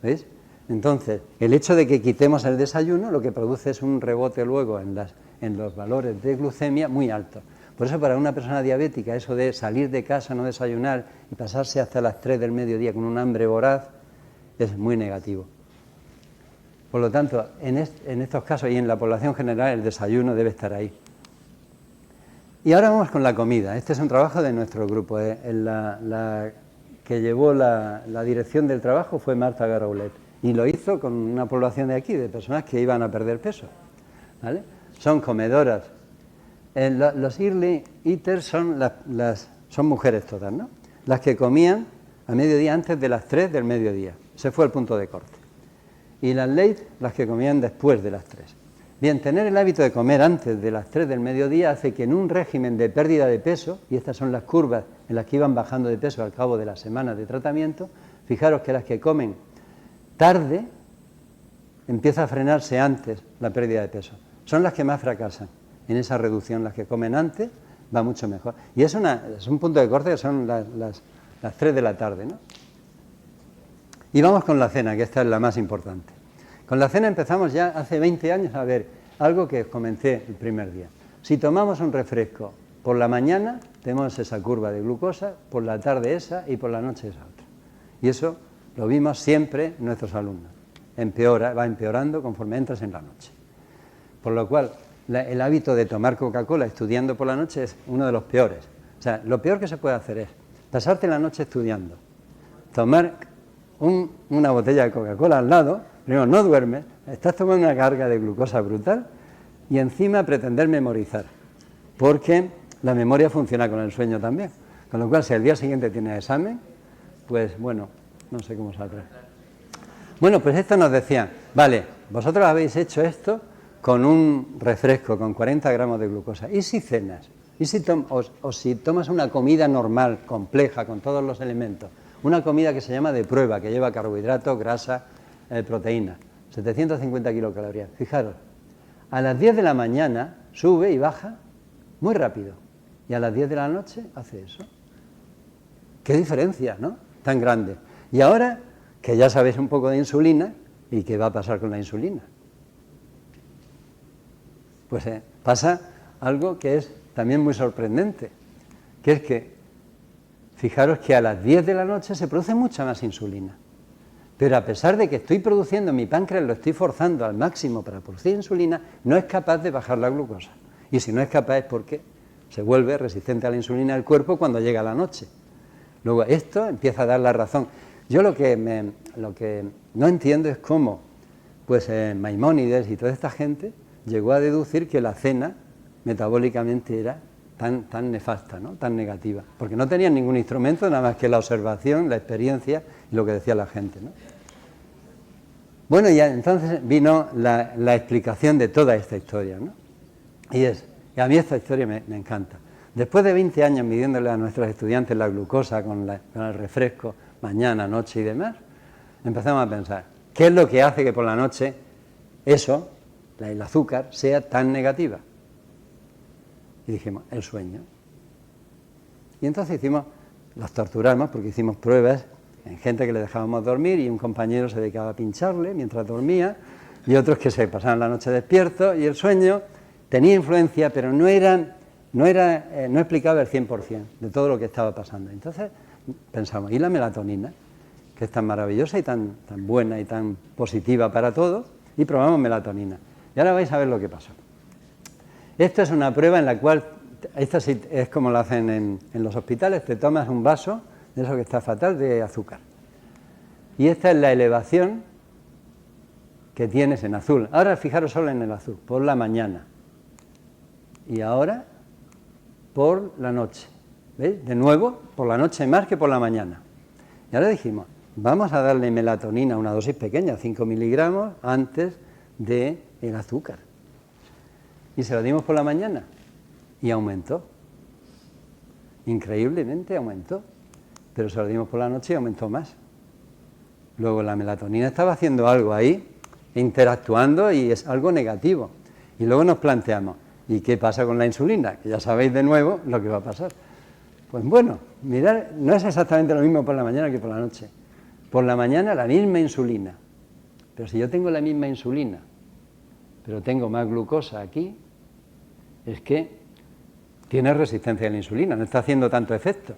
¿veis? Entonces, el hecho de que quitemos el desayuno lo que produce es un rebote luego en los valores de glucemia muy altos. Por eso para una persona diabética eso de salir de casa, no desayunar y pasarse hasta las 3 del mediodía con un hambre voraz es muy negativo. Por lo tanto, en estos casos y en la población general el desayuno debe estar ahí. Y ahora vamos con la comida. Este es un trabajo de nuestro grupo. La que llevó la dirección del trabajo fue Marta Garoulet. Y lo hizo con una población de aquí, de personas que iban a perder peso, ¿vale? Son comedoras. Los early eaters son mujeres todas, ¿no? Las que comían a mediodía antes de las 3 del mediodía. Ese fue el punto de corte. Y las late, las que comían después de las 3. Bien, tener el hábito de comer antes de las 3 del mediodía hace que en un régimen de pérdida de peso, y estas son las curvas en las que iban bajando de peso al cabo de las semanas de tratamiento, fijaros que las que comen tarde empieza a frenarse antes la pérdida de peso. Son las que más fracasan en esa reducción. Las que comen antes va mucho mejor. Y es un punto de corte que son las las 3 de la tarde, ¿no? Y vamos con la cena, que esta es la más importante. Con la cena empezamos ya hace 20 años a ver algo que os comenté el primer día. Si tomamos un refresco por la mañana, tenemos esa curva de glucosa, por la tarde esa y por la noche esa otra. Y eso lo vimos siempre en nuestros alumnos. Empeora, va empeorando conforme entras en la noche. Por lo cual, el hábito de tomar Coca-Cola estudiando por la noche es uno de los peores. O sea, lo peor que se puede hacer es pasarte la noche estudiando, tomar una botella de Coca-Cola al lado, primero no duermes, estás tomando una carga de glucosa brutal y encima pretender memorizar, porque la memoria funciona con el sueño también. Con lo cual, si al día siguiente tienes examen, pues bueno, no sé cómo saldrá. Bueno, pues esto nos decían, vale, vosotros habéis hecho esto con un refresco, con 40 gramos de glucosa. ¿Y si cenas? ¿Y si si tomas una comida normal, compleja, con todos los elementos? Una comida que se llama de prueba, que lleva carbohidratos, grasa, proteína, 750 kilocalorías. Fijaros, a las 10 de la mañana sube y baja muy rápido. Y a las 10 de la noche hace eso. ¿Qué diferencia, no? Tan grande. Y ahora que ya sabéis un poco de insulina, ¿y qué va a pasar con la insulina? Pues pasa algo que es también muy sorprendente, que es que, fijaros que a las 10 de la noche se produce mucha más insulina, pero a pesar de que estoy produciendo, mi páncreas lo estoy forzando al máximo para producir insulina, no es capaz de bajar la glucosa. Y si no es capaz es porque se vuelve resistente a la insulina del cuerpo cuando llega la noche. Luego esto empieza a dar la razón. Yo lo que no entiendo es cómo pues Maimónides y toda esta gente llegó a deducir que la cena metabólicamente era tan nefasta, ¿no? Tan negativa, porque no tenían ningún instrumento, nada más que la observación, la experiencia y lo que decía la gente, ¿no? Bueno, y entonces vino la explicación de toda esta historia, ¿no? Y a mí esta historia me encanta. Después de 20 años midiéndole a nuestros estudiantes la glucosa con el refresco, mañana, noche y demás, empezamos a pensar, ¿qué es lo que hace que por la noche eso, el azúcar, sea tan negativa? Y dijimos, el sueño. Y entonces los torturamos porque hicimos pruebas en gente que le dejábamos dormir y un compañero se dedicaba a pincharle mientras dormía y otros que se pasaban la noche despiertos y el sueño tenía influencia, pero no explicaba el 100% de todo lo que estaba pasando. Entonces pensamos, ¿y la melatonina? Que es tan maravillosa y tan buena y tan positiva para todos, y probamos melatonina. Y ahora vais a ver lo que pasó. Esto es una prueba en la cual, esta sí es como lo hacen en los hospitales, te tomas un vaso, de eso que está fatal, de azúcar. Y esta es la elevación que tienes en azul. Ahora fijaros solo en el azul, por la mañana. Y ahora por la noche. ¿Veis? De nuevo, por la noche más que por la mañana. Y ahora dijimos, vamos a darle melatonina, una dosis pequeña, 5 miligramos, antes del azúcar. Y se lo dimos por la mañana y aumentó. Increíblemente aumentó. Pero se lo dimos por la noche y aumentó más. Luego la melatonina estaba haciendo algo ahí, interactuando, y es algo negativo. Y luego nos planteamos, ¿y qué pasa con la insulina? Que ya sabéis de nuevo lo que va a pasar. Pues bueno, mirad, no es exactamente lo mismo por la mañana que por la noche. Por la mañana la misma insulina. Pero si yo tengo la misma insulina, pero tengo más glucosa aquí, es que tiene resistencia a la insulina, no está haciendo tanto efecto.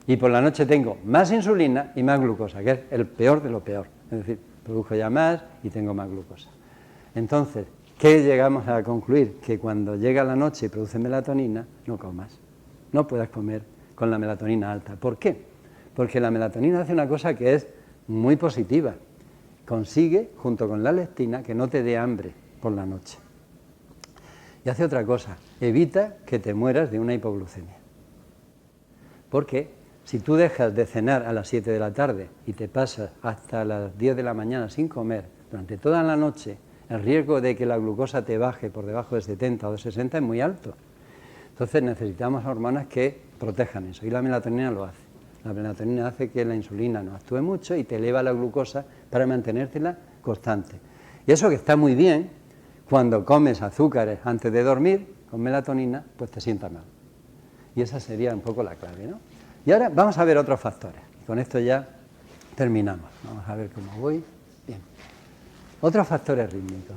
Y por la noche tengo más insulina y más glucosa, que es el peor de lo peor. Es decir, produjo ya más y tengo más glucosa. Entonces, ¿qué llegamos a concluir? Que cuando llega la noche y produce melatonina, no comas. No puedas comer con la melatonina alta. ¿Por qué? Porque la melatonina hace una cosa que es muy positiva. Consigue, junto con la leptina, que no te dé hambre por la noche. Y hace otra cosa, evita que te mueras de una hipoglucemia. Porque si tú dejas de cenar a las 7 de la tarde y te pasas hasta las 10 de la mañana sin comer durante toda la noche, el riesgo de que la glucosa te baje por debajo de 70 o de 60 es muy alto. Entonces necesitamos hormonas que protejan eso, y la melatonina lo hace. La melatonina hace que la insulina no actúe mucho y te eleva la glucosa para mantenértela constante. Y eso que está muy bien, cuando comes azúcares antes de dormir, con melatonina, pues te sienta mal. Y esa sería un poco la clave, ¿no? Y ahora vamos a ver otros factores. Y con esto ya terminamos. Vamos a ver cómo voy. Bien. Otros factores rítmicos.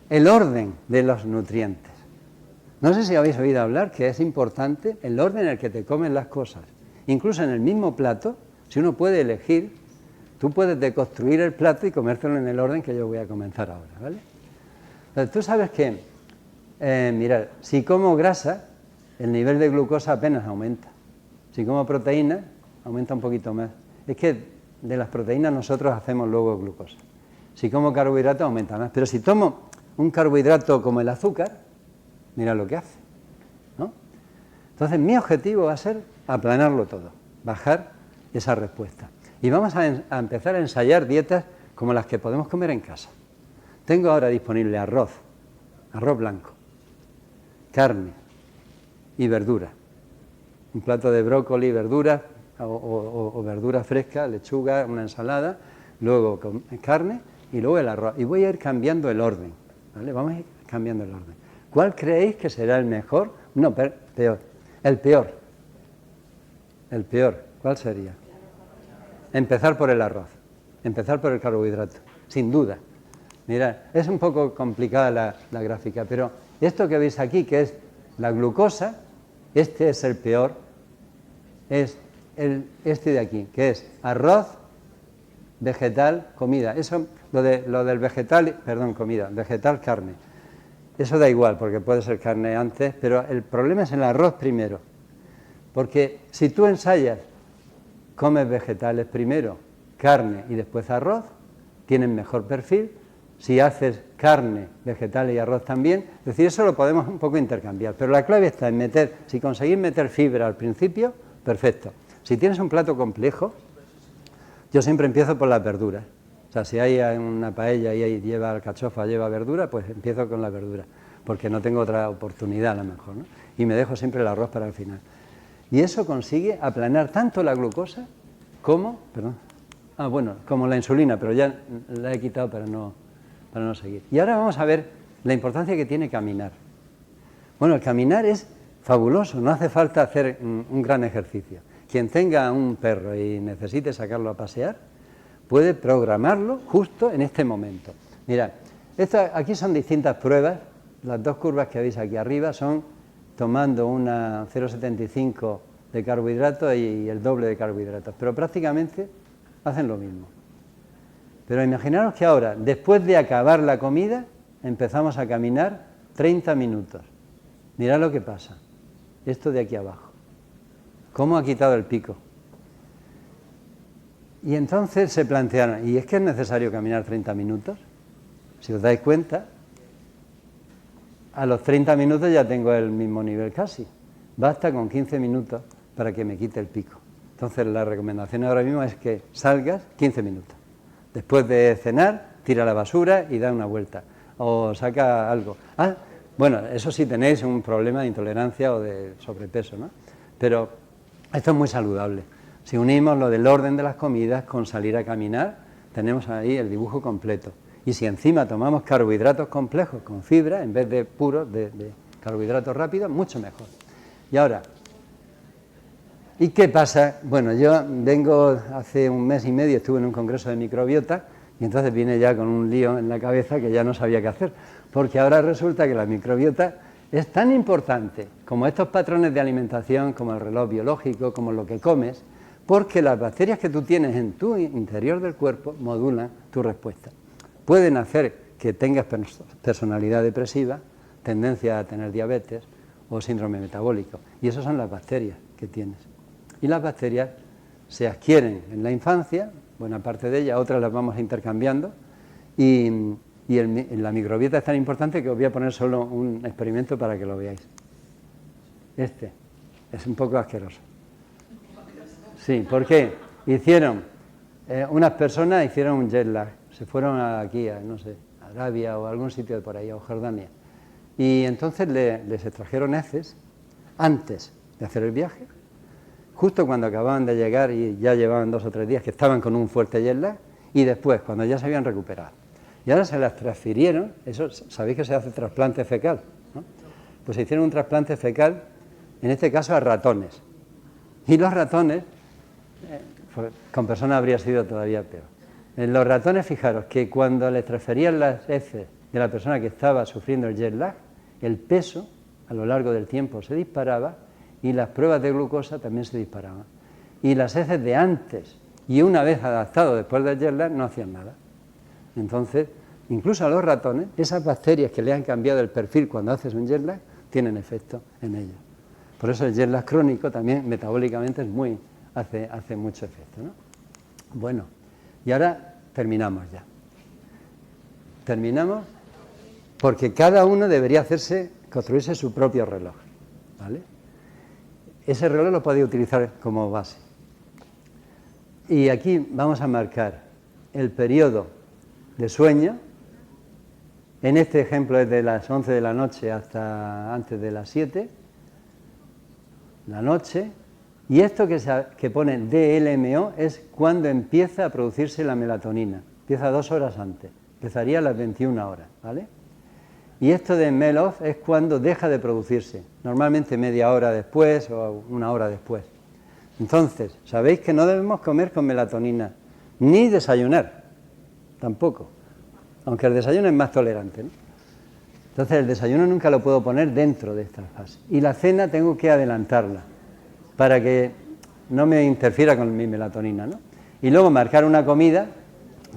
El orden de los nutrientes. No sé si habéis oído hablar que es importante el orden en el que te comen las cosas. Incluso en el mismo plato, si uno puede elegir, tú puedes deconstruir el plato y comértelo en el orden que yo voy a comenzar ahora, ¿vale? Entonces, tú sabes que, mirad, si como grasa, el nivel de glucosa apenas aumenta. Si como proteína, aumenta un poquito más. Es que de las proteínas nosotros hacemos luego glucosa. Si como carbohidrato, aumenta más. Pero si tomo un carbohidrato como el azúcar, mira lo que hace, ¿no? Entonces, mi objetivo va a ser aplanarlo todo, bajar esa respuesta. Y vamos a empezar a ensayar dietas como las que podemos comer en casa. Tengo ahora disponible arroz blanco, carne y verdura. Un plato de brócoli, verdura o verdura fresca, lechuga, una ensalada, luego con carne y luego el arroz. Y voy a ir cambiando el orden, ¿vale? Vamos a ir cambiando el orden. ¿Cuál creéis que será el mejor? No, peor. El peor. El peor. ¿Cuál sería? Empezar por el arroz. Empezar por el carbohidrato. Sin duda. Mirad, es un poco complicada la gráfica, pero esto que veis aquí, que es la glucosa, este es el peor, es este de aquí, que es arroz, vegetal, comida. Eso, lo del vegetal, perdón, comida, vegetal, carne. Eso da igual, porque puede ser carne antes, pero el problema es el arroz primero. Porque si tú ensayas, comes vegetales primero, carne y después arroz, tienen mejor perfil. Si haces carne, vegetales y arroz también, es decir, eso lo podemos un poco intercambiar. Pero la clave está en si conseguís meter fibra al principio, perfecto. Si tienes un plato complejo, yo siempre empiezo por las verduras. O sea, si hay una paella y ahí lleva alcachofa, lleva verdura, pues empiezo con la verdura, porque no tengo otra oportunidad a lo mejor, ¿no? Y me dejo siempre el arroz para el final. Y eso consigue aplanar tanto la glucosa como, como la insulina, pero ya la he quitado para no seguir. Y ahora vamos a ver la importancia que tiene caminar. Bueno, el caminar es fabuloso, no hace falta hacer un gran ejercicio. Quien tenga un perro y necesite sacarlo a pasear, puede programarlo justo en este momento. Mirad, aquí son distintas pruebas. Las dos curvas que veis aquí arriba son tomando una 0,75 de carbohidratos y el doble de carbohidratos, pero prácticamente hacen lo mismo. Pero imaginaros que ahora, después de acabar la comida, empezamos a caminar 30 minutos. Mirad lo que pasa. Esto de aquí abajo. ¿Cómo ha quitado el pico? Y entonces se plantearon, ¿y es que es necesario caminar 30 minutos? Si os dais cuenta, a los 30 minutos ya tengo el mismo nivel casi. Basta con 15 minutos para que me quite el pico. Entonces la recomendación ahora mismo es que salgas 15 minutos. Después de cenar, tira la basura y da una vuelta. O saca algo. Bueno, eso sí tenéis un problema de intolerancia o de sobrepeso, ¿no? Pero esto es muy saludable. Si unimos lo del orden de las comidas con salir a caminar, tenemos ahí el dibujo completo. Y si encima tomamos carbohidratos complejos con fibra, en vez de puros, de carbohidratos rápidos, mucho mejor. Y ahora, ¿y qué pasa? Bueno, yo vengo hace un mes y medio, estuve en un congreso de microbiota, y entonces vine ya con un lío en la cabeza que ya no sabía qué hacer. Porque ahora resulta que la microbiota es tan importante como estos patrones de alimentación, como el reloj biológico, como lo que comes, porque las bacterias que tú tienes en tu interior del cuerpo modulan tu respuesta. Pueden hacer que tengas personalidad depresiva, tendencia a tener diabetes o síndrome metabólico. Y esas son las bacterias que tienes. Y las bacterias se adquieren en la infancia, buena parte de ellas, otras las vamos intercambiando, y la microbiota es tan importante que os voy a poner solo un experimento para que lo veáis. Este es un poco asqueroso. Sí, ¿por qué? Unas personas hicieron un jet lag, se fueron aquí a, no sé, a Arabia o a algún sitio de por ahí, o Jordania. Y entonces les extrajeron heces antes de hacer el viaje, justo cuando acababan de llegar y ya llevaban 2 o 3 días que estaban con un fuerte jet lag, y después, cuando ya se habían recuperado. Y ahora se las transfirieron, eso sabéis que se hace trasplante fecal, ¿no? Pues se hicieron un trasplante fecal, en este caso a ratones. Y los ratones, pues, con personas habría sido todavía peor. En los ratones, fijaros que cuando les transferían las heces de la persona que estaba sufriendo el jet lag, el peso a lo largo del tiempo se disparaba y las pruebas de glucosa también se disparaban. Y las heces de antes y una vez adaptado después del jet lag no hacían nada. Entonces, incluso a los ratones, esas bacterias que le han cambiado el perfil cuando haces un jet lag, tienen efecto en ellos. Por eso el jet lag crónico también metabólicamente hace mucho efecto, ¿no? Bueno, y ahora terminamos ya. Terminamos porque cada uno debería construirse su propio reloj, ¿vale? Ese reloj lo podéis utilizar como base. Y aquí vamos a marcar el periodo de sueño. En este ejemplo es de las 11 de la noche hasta antes de las 7, la noche. Y esto que pone DLMO es cuando empieza a producirse la melatonina. Empieza 2 horas antes, empezaría a las 21 horas, ¿vale? Y esto de MEL-OFF es cuando deja de producirse, normalmente media hora después o 1 hora después. Entonces, sabéis que no debemos comer con melatonina, ni desayunar, tampoco, aunque el desayuno es más tolerante, ¿no? Entonces, el desayuno nunca lo puedo poner dentro de esta fase. Y la cena tengo que adelantarla, para que no me interfiera con mi melatonina, ¿no? Y luego marcar una comida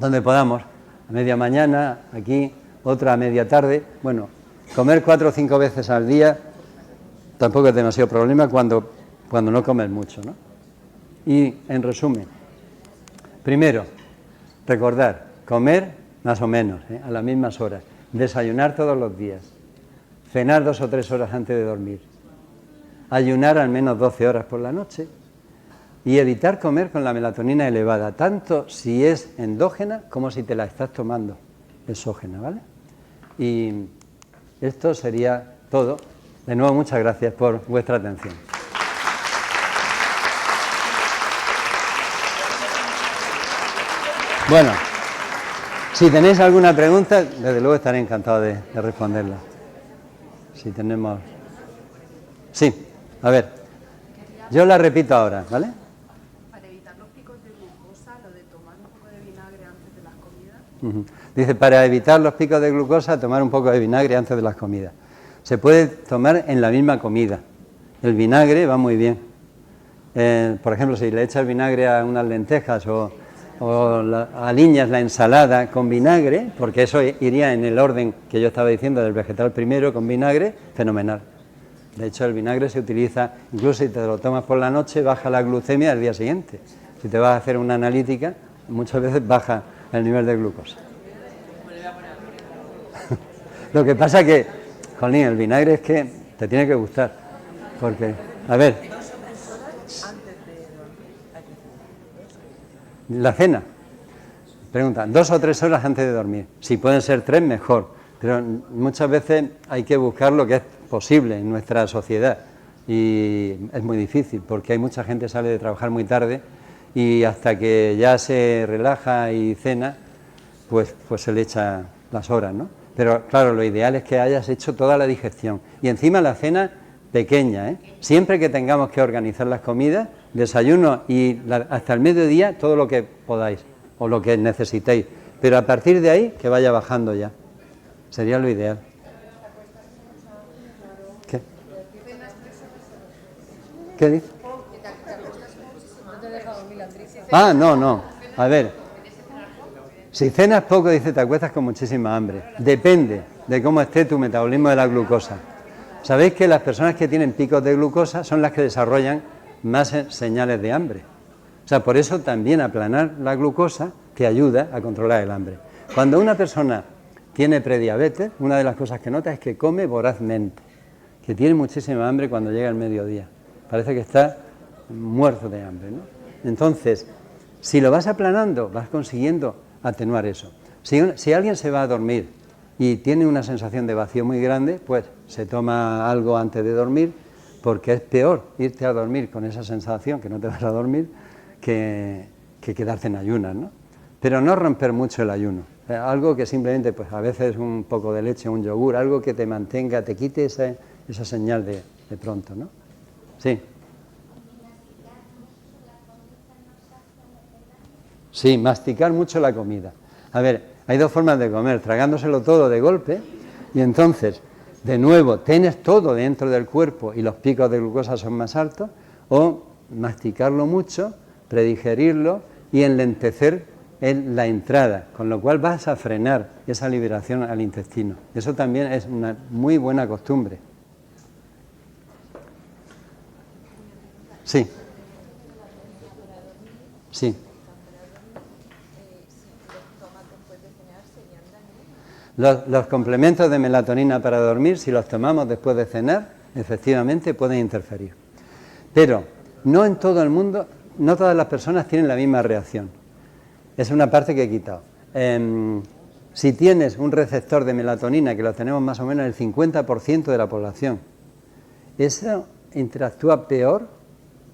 donde podamos, a media mañana, aquí, otra a media tarde. Bueno, comer 4 o 5 veces al día tampoco es demasiado problema cuando no comes mucho, ¿no? Y, en resumen, primero, recordar, comer más o menos, a las mismas horas, desayunar todos los días, cenar 2 o 3 horas antes de dormir, ayunar al menos 12 horas por la noche y evitar comer con la melatonina elevada, tanto si es endógena como si te la estás tomando exógena, ¿vale? Y esto sería todo. De nuevo, muchas gracias por vuestra atención. Bueno, si tenéis alguna pregunta, desde luego estaré encantado de responderla. Si tenemos... Sí, a ver, yo la repito ahora, ¿vale? Para evitar los picos de glucosa, lo de tomar un poco de vinagre antes de las comidas. Dice, para evitar los picos de glucosa, tomar un poco de vinagre antes de las comidas. Se puede tomar en la misma comida. El vinagre va muy bien. Por ejemplo, si le echas vinagre a unas lentejas o aliñas la ensalada con vinagre, porque eso iría en el orden que yo estaba diciendo del vegetal primero con vinagre, fenomenal. De hecho, el vinagre se utiliza, incluso si te lo tomas por la noche, baja la glucemia al día siguiente. Si te vas a hacer una analítica, muchas veces baja el nivel de glucosa. Lo que pasa que, jolín, el vinagre es que te tiene que gustar. Porque, a ver, la cena, pregunta, 2 o 3 horas antes de dormir. Si pueden ser 3, mejor. Pero muchas veces hay que buscar lo que es posible en nuestra sociedad. Y es muy difícil, porque hay mucha gente que sale de trabajar muy tarde y hasta que ya se relaja y cena, pues se le echa las horas, ¿no? Pero claro, lo ideal es que hayas hecho toda la digestión. Y encima la cena pequeña, ¿eh? Siempre que tengamos que organizar las comidas, desayuno y hasta el mediodía, todo lo que podáis o lo que necesitéis. Pero a partir de ahí, que vaya bajando ya. Sería lo ideal. ¿Qué? ¿Qué dice? Ah, no. A ver. Si cenas poco, dice, te acuestas con muchísima hambre. Depende de cómo esté tu metabolismo de la glucosa. Sabéis que las personas que tienen picos de glucosa son las que desarrollan más señales de hambre. O sea, por eso también aplanar la glucosa te ayuda a controlar el hambre. Cuando una persona tiene prediabetes, una de las cosas que nota es que come vorazmente, que tiene muchísima hambre cuando llega el mediodía. Parece que está muerto de hambre, ¿no? Entonces, si lo vas aplanando, vas consiguiendo atenuar eso. Si alguien se va a dormir y tiene una sensación de vacío muy grande, pues se toma algo antes de dormir, porque es peor irte a dormir con esa sensación que no te vas a dormir que quedarte en ayunas, ¿no? Pero no romper mucho el ayuno. Algo que simplemente, pues a veces un poco de leche, un yogur, algo que te mantenga, te quite esa señal de pronto, ¿no? Sí. Sí, masticar mucho la comida. A ver, hay dos formas de comer, tragándoselo todo de golpe y entonces, de nuevo, tienes todo dentro del cuerpo y los picos de glucosa son más altos, o masticarlo mucho, predigerirlo y enlentecer la entrada, con lo cual vas a frenar esa liberación al intestino. Eso también es una muy buena costumbre. Sí. Sí. Los complementos de melatonina para dormir, si los tomamos después de cenar, efectivamente pueden interferir. Pero no en todo el mundo, no todas las personas tienen la misma reacción. Es una parte que he quitado. Si tienes un receptor de melatonina, que lo tenemos más o menos el 50% de la población, eso interactúa peor,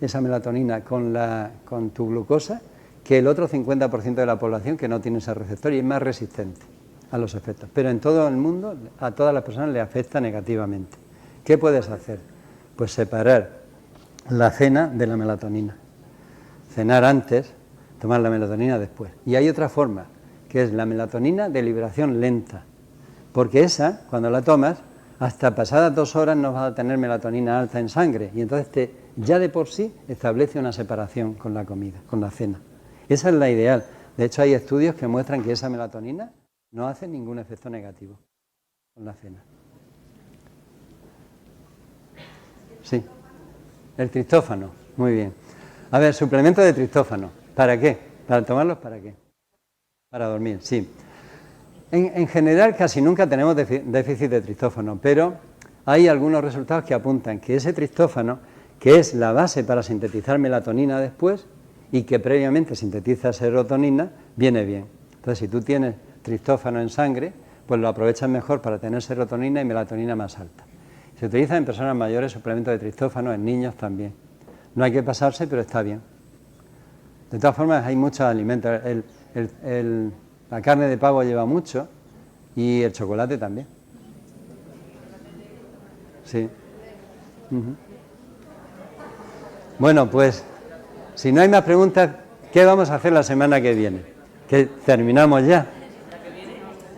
esa melatonina, con tu glucosa, que el otro 50% de la población que no tiene ese receptor y es más resistente a los efectos. Pero en todo el mundo, a todas las personas le afecta negativamente. ¿Qué puedes hacer? Pues separar la cena de la melatonina. Cenar antes, tomar la melatonina después. Y hay otra forma, que es la melatonina de liberación lenta. Porque esa, cuando la tomas, hasta pasadas 2 horas no vas a tener melatonina alta en sangre. Y entonces ya de por sí establece una separación con la comida, con la cena. Esa es la ideal. De hecho, hay estudios que muestran que esa melatonina no hace ningún efecto negativo con la cena. Sí. El triptófano, muy bien. A ver, suplemento de triptófano. ¿Para qué? ¿Para tomarlos para qué? Para dormir, sí. En general casi nunca tenemos déficit de triptófano, pero hay algunos resultados que apuntan que ese triptófano, que es la base para sintetizar melatonina después y que previamente sintetiza serotonina, viene bien. Entonces, si tú tienes triptófano en sangre, pues lo aprovechas mejor para tener serotonina y melatonina más alta. Se utiliza en personas mayores suplemento de triptófano, en niños también. No hay que pasarse, pero está bien. De todas formas, hay muchos alimentos. La carne de pavo lleva mucho y el chocolate también. Sí. Bueno, pues, si no hay más preguntas, ¿qué vamos a hacer la semana que viene? Que terminamos ya.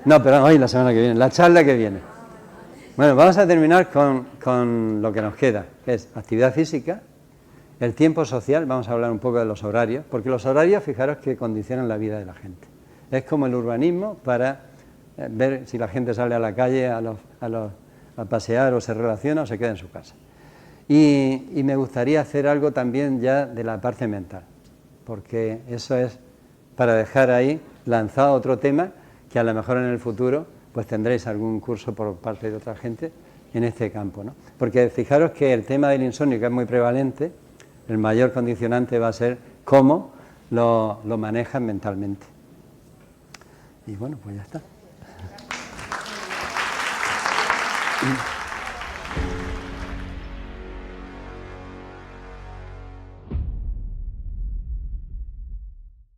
No, pero hoy la semana que viene, la charla que viene. Bueno, vamos a terminar con lo que nos queda, que es actividad física, el tiempo social, vamos a hablar un poco de los horarios, porque los horarios, fijaros que condicionan la vida de la gente. Es como el urbanismo para ver si la gente sale a la calle a pasear o se relaciona o se queda en su casa. Y me gustaría hacer algo también ya de la parte mental, porque eso es para dejar ahí lanzado otro tema que a lo mejor en el futuro pues tendréis algún curso por parte de otra gente en este campo, ¿no? Porque fijaros que el tema del insomnio, que es muy prevalente, el mayor condicionante va a ser cómo lo manejan mentalmente. Y bueno, pues ya está.